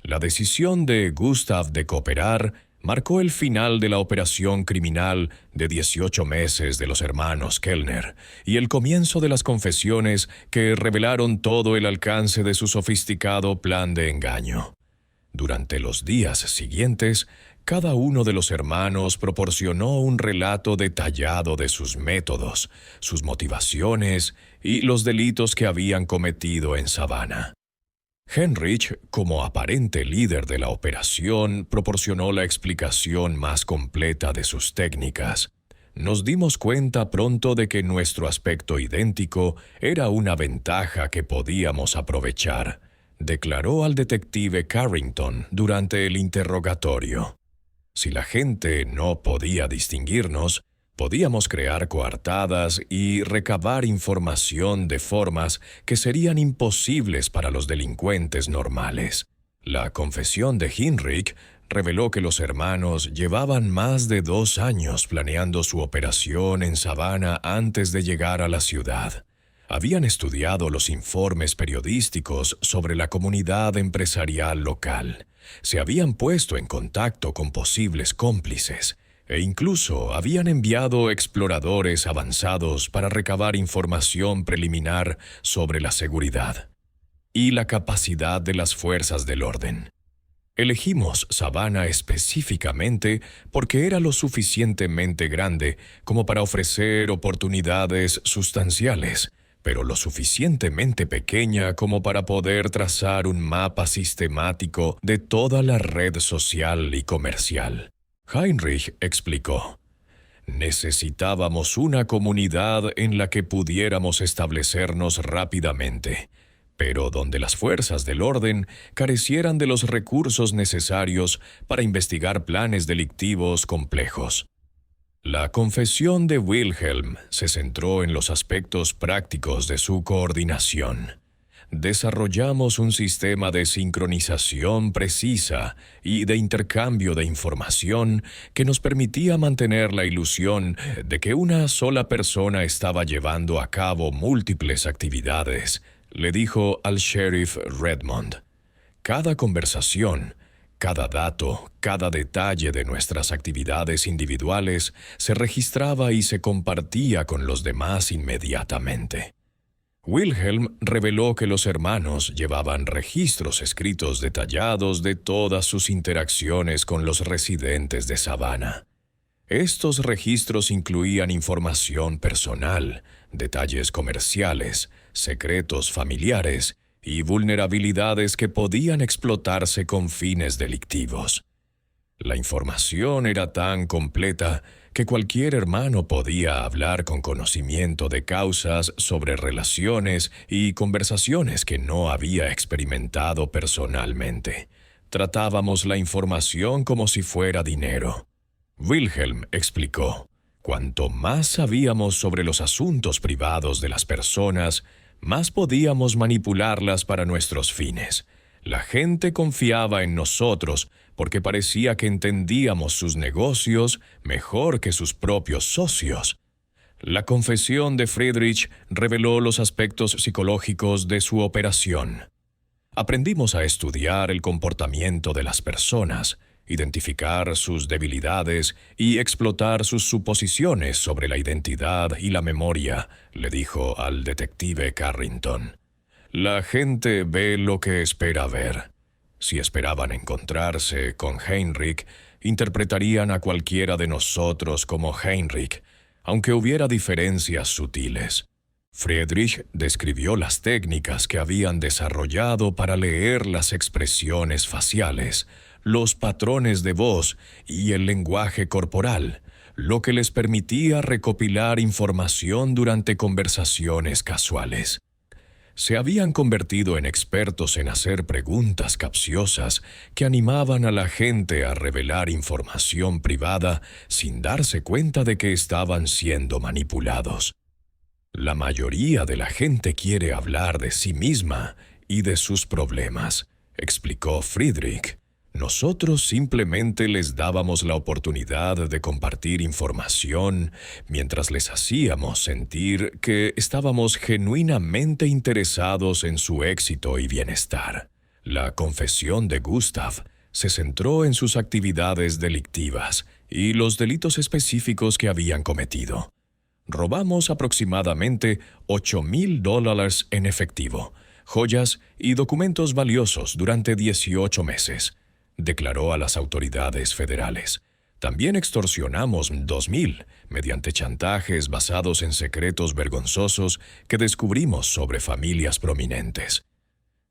S1: La decisión de Gustav de cooperar marcó el final de la operación criminal de 18 meses de los hermanos Kellner y el comienzo de las confesiones que revelaron todo el alcance de su sofisticado plan de engaño. Durante los días siguientes, cada uno de los hermanos proporcionó un relato detallado de sus métodos, sus motivaciones y los delitos que habían cometido en Savannah. Heinrich, como aparente líder de la operación, proporcionó la explicación más completa de sus técnicas. Nos dimos cuenta pronto de que nuestro aspecto idéntico era una ventaja que podíamos aprovechar», declaró al detective Carrington durante el interrogatorio. «Si la gente no podía distinguirnos, podíamos crear coartadas y recabar información de formas que serían imposibles para los delincuentes normales». La confesión de Heinrich reveló que los hermanos llevaban más de 2 años planeando su operación en Savannah antes de llegar a la ciudad. Habían estudiado los informes periodísticos sobre la comunidad empresarial local, se habían puesto en contacto con posibles cómplices e incluso habían enviado exploradores avanzados para recabar información preliminar sobre la seguridad y la capacidad de las fuerzas del orden. Elegimos Savannah específicamente porque era lo suficientemente grande como para ofrecer oportunidades sustanciales, pero lo suficientemente pequeña como para poder trazar un mapa sistemático de toda la red social y comercial. Heinrich explicó: «Necesitábamos una comunidad en la que pudiéramos establecernos rápidamente, pero donde las fuerzas del orden carecieran de los recursos necesarios para investigar planes delictivos complejos». La confesión de Wilhelm se centró en los aspectos prácticos de su coordinación. Desarrollamos un sistema de sincronización precisa y de intercambio de información que nos permitía mantener la ilusión de que una sola persona estaba llevando a cabo múltiples actividades, le dijo al sheriff Redmond. Cada conversación, cada dato, cada detalle de nuestras actividades individuales se registraba y se compartía con los demás inmediatamente. Wilhelm reveló que los hermanos llevaban registros escritos detallados de todas sus interacciones con los residentes de Savannah. Estos registros incluían información personal, detalles comerciales, secretos familiares y vulnerabilidades que podían explotarse con fines delictivos. La información era tan completa que cualquier hermano podía hablar con conocimiento de causas sobre relaciones y conversaciones que no había experimentado personalmente. Tratábamos la información como si fuera dinero. Wilhelm explicó: cuanto más sabíamos sobre los asuntos privados de las personas, más podíamos manipularlas para nuestros fines. La gente confiaba en nosotros porque parecía que entendíamos sus negocios mejor que sus propios socios. La confesión de Friedrich reveló los aspectos psicológicos de su operación. Aprendimos a estudiar el comportamiento de las personas, identificar sus debilidades y explotar sus suposiciones sobre la identidad y la memoria, le dijo al detective Carrington. La gente ve lo que espera ver. Si esperaban encontrarse con Heinrich, interpretarían a cualquiera de nosotros como Heinrich, aunque hubiera diferencias sutiles. Friedrich describió las técnicas que habían desarrollado para leer las expresiones faciales, los patrones de voz y el lenguaje corporal, lo que les permitía recopilar información durante conversaciones casuales. Se habían convertido en expertos en hacer preguntas capciosas que animaban a la gente a revelar información privada sin darse cuenta de que estaban siendo manipulados. La mayoría de la gente quiere hablar de sí misma y de sus problemas, explicó Friedrich. Nosotros simplemente les dábamos la oportunidad de compartir información mientras les hacíamos sentir que estábamos genuinamente interesados en su éxito y bienestar. La confesión de Gustav se centró en sus actividades delictivas y los delitos específicos que habían cometido. Robamos aproximadamente $8,000 en efectivo, joyas y documentos valiosos durante 18 meses. Declaró a las autoridades federales. También extorsionamos $2,000 mediante chantajes basados en secretos vergonzosos que descubrimos sobre familias prominentes.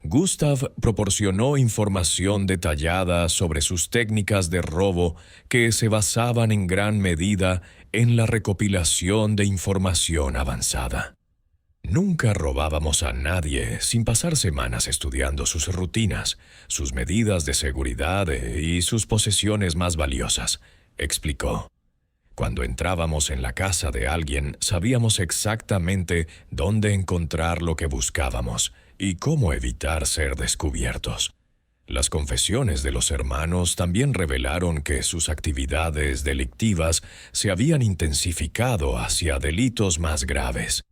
S1: Gustav proporcionó información detallada sobre sus técnicas de robo que se basaban en gran medida en la recopilación de información avanzada. Nunca robábamos a nadie sin pasar semanas estudiando sus rutinas, sus medidas de seguridad y sus posesiones más valiosas, explicó. Cuando entrábamos en la casa de alguien, sabíamos exactamente dónde encontrar lo que buscábamos y cómo evitar ser descubiertos. Las confesiones de los hermanos también revelaron que sus actividades delictivas se habían intensificado hacia delitos más graves.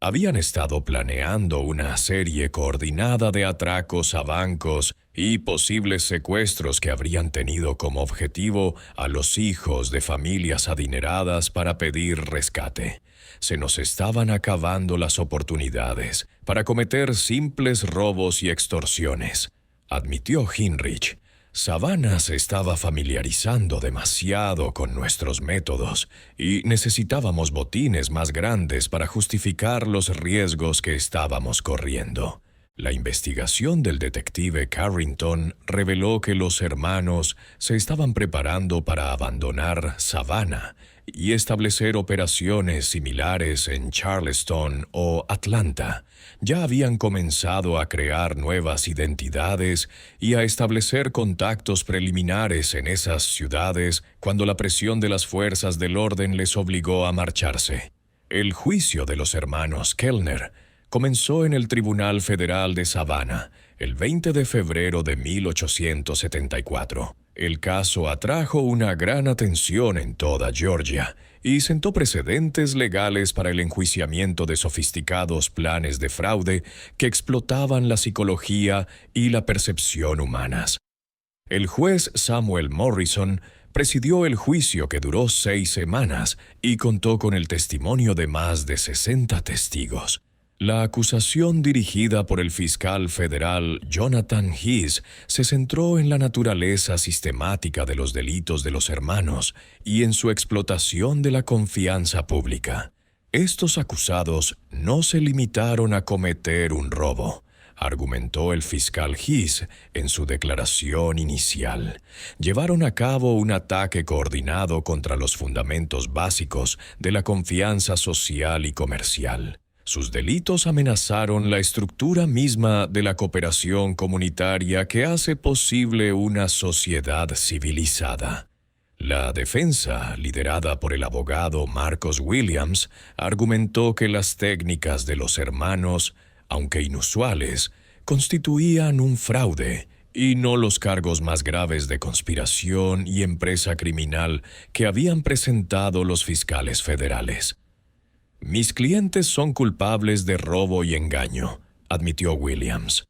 S1: Habían estado planeando una serie coordinada de atracos a bancos y posibles secuestros que habrían tenido como objetivo a los hijos de familias adineradas para pedir rescate. Se nos estaban acabando las oportunidades para cometer simples robos y extorsiones, admitió Heinrich. Savannah se estaba familiarizando demasiado con nuestros métodos y necesitábamos botines más grandes para justificar los riesgos que estábamos corriendo. La investigación del detective Carrington reveló que los hermanos se estaban preparando para abandonar Savannah y establecer operaciones similares en Charleston o Atlanta. Ya habían comenzado a crear nuevas identidades y a establecer contactos preliminares en esas ciudades cuando la presión de las fuerzas del orden les obligó a marcharse. El juicio de los hermanos Kellner comenzó en el Tribunal Federal de Savannah el 20 de febrero de 1874. El caso atrajo una gran atención en toda Georgia y sentó precedentes legales para el enjuiciamiento de sofisticados planes de fraude que explotaban la psicología y la percepción humanas. El juez Samuel Morrison presidió el juicio, que duró 6 semanas y contó con el testimonio de más de 60 testigos. La acusación dirigida por el fiscal federal Jonathan Hees se centró en la naturaleza sistemática de los delitos de los hermanos y en su explotación de la confianza pública. Estos acusados no se limitaron a cometer un robo, argumentó el fiscal Hees en su declaración inicial. Llevaron a cabo un ataque coordinado contra los fundamentos básicos de la confianza social y comercial. Sus delitos amenazaron la estructura misma de la cooperación comunitaria que hace posible una sociedad civilizada. La defensa, liderada por el abogado Marcos Williams, argumentó que las técnicas de los hermanos, aunque inusuales, constituían un fraude y no los cargos más graves de conspiración y empresa criminal que habían presentado los fiscales federales. «Mis clientes son culpables de robo y engaño», admitió Williams.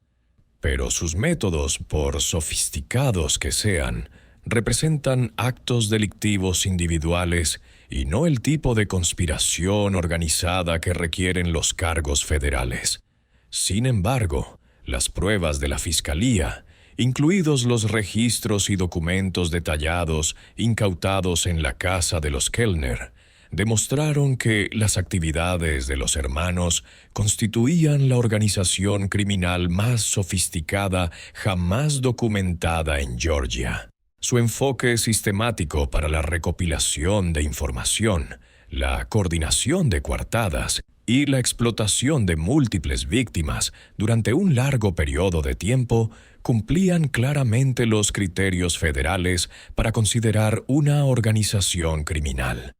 S1: «Pero sus métodos, por sofisticados que sean, representan actos delictivos individuales y no el tipo de conspiración organizada que requieren los cargos federales. Sin embargo, las pruebas de la Fiscalía, incluidos los registros y documentos detallados incautados en la casa de los Kellner, demostraron que las actividades de los hermanos constituían la organización criminal más sofisticada jamás documentada en Georgia. Su enfoque sistemático para la recopilación de información, la coordinación de coartadas y la explotación de múltiples víctimas durante un largo periodo de tiempo cumplían claramente los criterios federales para considerar una organización criminal.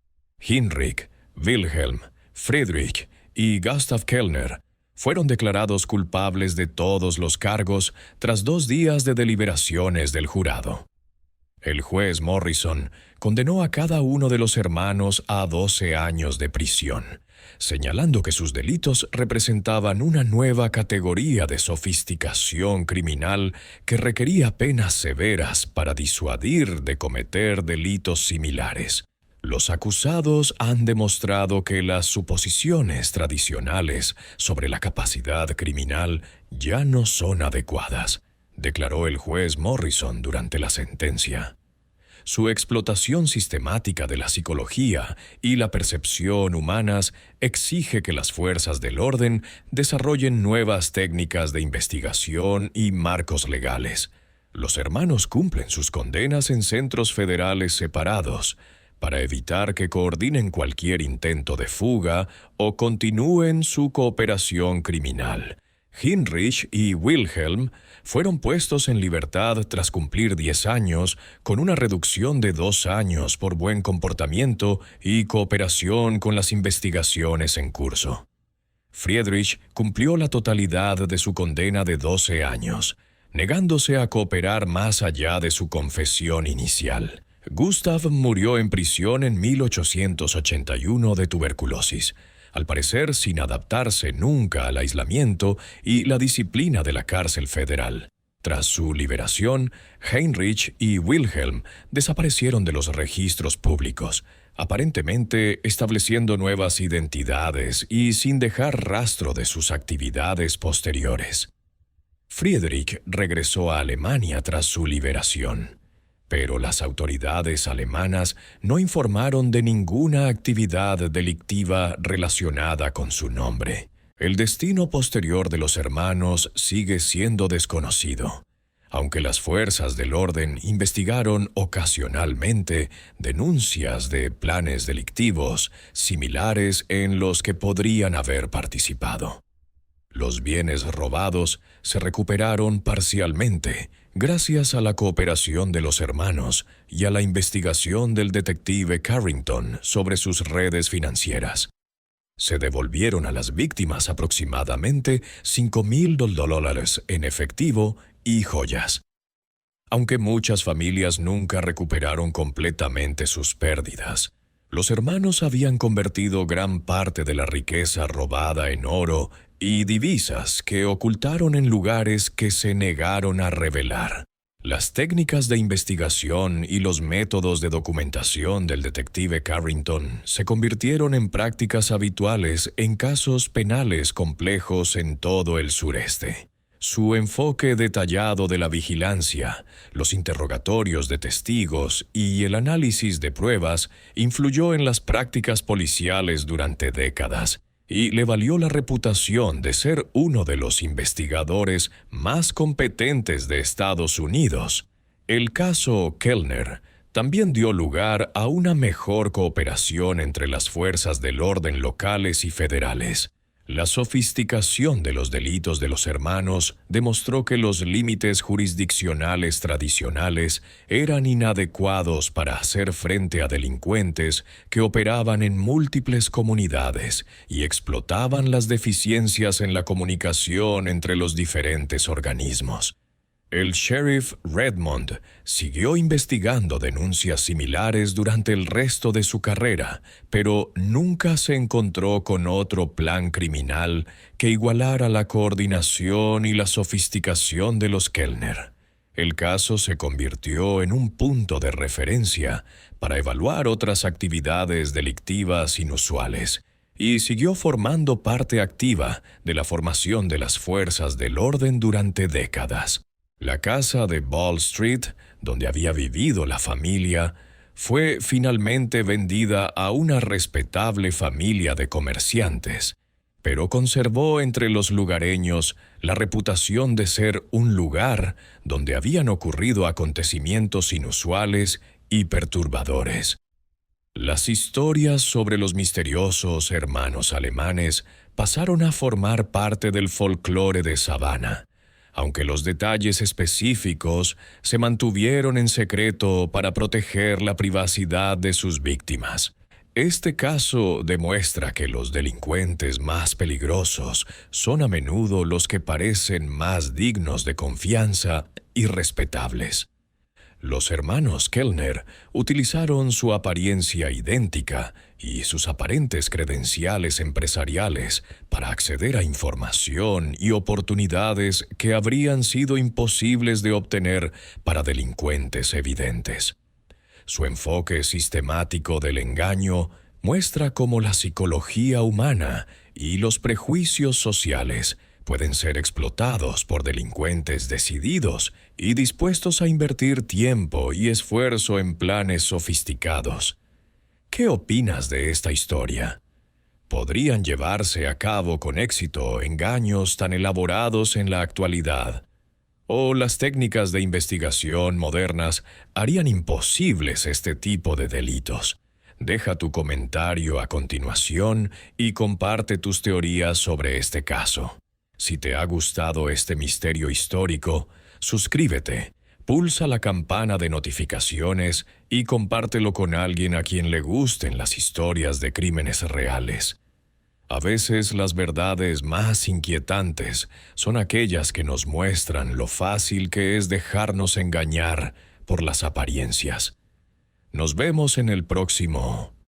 S1: Heinrich, Wilhelm, Friedrich y Gustav Kellner fueron declarados culpables de todos los cargos tras 2 días de deliberaciones del jurado. El juez Morrison condenó a cada uno de los hermanos a 12 años de prisión, señalando que sus delitos representaban una nueva categoría de sofisticación criminal que requería penas severas para disuadir de cometer delitos similares. Los acusados han demostrado que las suposiciones tradicionales sobre la capacidad criminal ya no son adecuadas, declaró el juez Morrison durante la sentencia. Su explotación sistemática de la psicología y la percepción humanas exige que las fuerzas del orden desarrollen nuevas técnicas de investigación y marcos legales. Los hermanos cumplen sus condenas en centros federales separados, para evitar que coordinen cualquier intento de fuga o continúen su cooperación criminal. Heinrich y Wilhelm fueron puestos en libertad tras cumplir 10 años, con una reducción de 2 años por buen comportamiento y cooperación con las investigaciones en curso. Friedrich cumplió la totalidad de su condena de 12 años, negándose a cooperar más allá de su confesión inicial. Gustav murió en prisión en 1881 de tuberculosis, al parecer sin adaptarse nunca al aislamiento y la disciplina de la cárcel federal. Tras su liberación, Heinrich y Wilhelm desaparecieron de los registros públicos, aparentemente estableciendo nuevas identidades y sin dejar rastro de sus actividades posteriores. Friedrich regresó a Alemania tras su liberación, pero las autoridades alemanas no informaron de ninguna actividad delictiva relacionada con su nombre. El destino posterior de los hermanos sigue siendo desconocido, aunque las fuerzas del orden investigaron ocasionalmente denuncias de planes delictivos similares en los que podrían haber participado. Los bienes robados se recuperaron parcialmente gracias a la cooperación de los hermanos y a la investigación del detective Carrington sobre sus redes financieras. Se devolvieron a las víctimas aproximadamente $5,000 en efectivo y joyas. Aunque muchas familias nunca recuperaron completamente sus pérdidas, los hermanos habían convertido gran parte de la riqueza robada en oro y divisas que ocultaron en lugares que se negaron a revelar. Las técnicas de investigación y los métodos de documentación del detective Carrington se convirtieron en prácticas habituales en casos penales complejos en todo el sureste. Su enfoque detallado de la vigilancia, los interrogatorios de testigos y el análisis de pruebas influyó en las prácticas policiales durante décadas y le valió la reputación de ser uno de los investigadores más competentes de Estados Unidos. El caso Kellner también dio lugar a una mejor cooperación entre las fuerzas del orden locales y federales. La sofisticación de los delitos de los hermanos demostró que los límites jurisdiccionales tradicionales eran inadecuados para hacer frente a delincuentes que operaban en múltiples comunidades y explotaban las deficiencias en la comunicación entre los diferentes organismos. El sheriff Redmond siguió investigando denuncias similares durante el resto de su carrera, pero nunca se encontró con otro plan criminal que igualara la coordinación y la sofisticación de los Kellner. El caso se convirtió en un punto de referencia para evaluar otras actividades delictivas inusuales y siguió formando parte activa de la formación de las fuerzas del orden durante décadas. La casa de Ball Street, donde había vivido la familia, fue finalmente vendida a una respetable familia de comerciantes, pero conservó entre los lugareños la reputación de ser un lugar donde habían ocurrido acontecimientos inusuales y perturbadores. Las historias sobre los misteriosos hermanos alemanes pasaron a formar parte del folclore de Savannah, aunque los detalles específicos se mantuvieron en secreto para proteger la privacidad de sus víctimas. Este caso demuestra que los delincuentes más peligrosos son a menudo los que parecen más dignos de confianza y respetables. Los hermanos Kellner utilizaron su apariencia idéntica y sus aparentes credenciales empresariales para acceder a información y oportunidades que habrían sido imposibles de obtener para delincuentes evidentes. Su enfoque sistemático del engaño muestra cómo la psicología humana y los prejuicios sociales pueden ser explotados por delincuentes decididos y dispuestos a invertir tiempo y esfuerzo en planes sofisticados. ¿Qué opinas de esta historia? ¿Podrían llevarse a cabo con éxito engaños tan elaborados en la actualidad? ¿O las técnicas de investigación modernas harían imposibles este tipo de delitos? Deja tu comentario a continuación y comparte tus teorías sobre este caso. Si te ha gustado este misterio histórico, suscríbete, pulsa la campana de notificaciones y compártelo con alguien a quien le gusten las historias de crímenes reales. A veces las verdades más inquietantes son aquellas que nos muestran lo fácil que es dejarnos engañar por las apariencias. Nos vemos en el próximo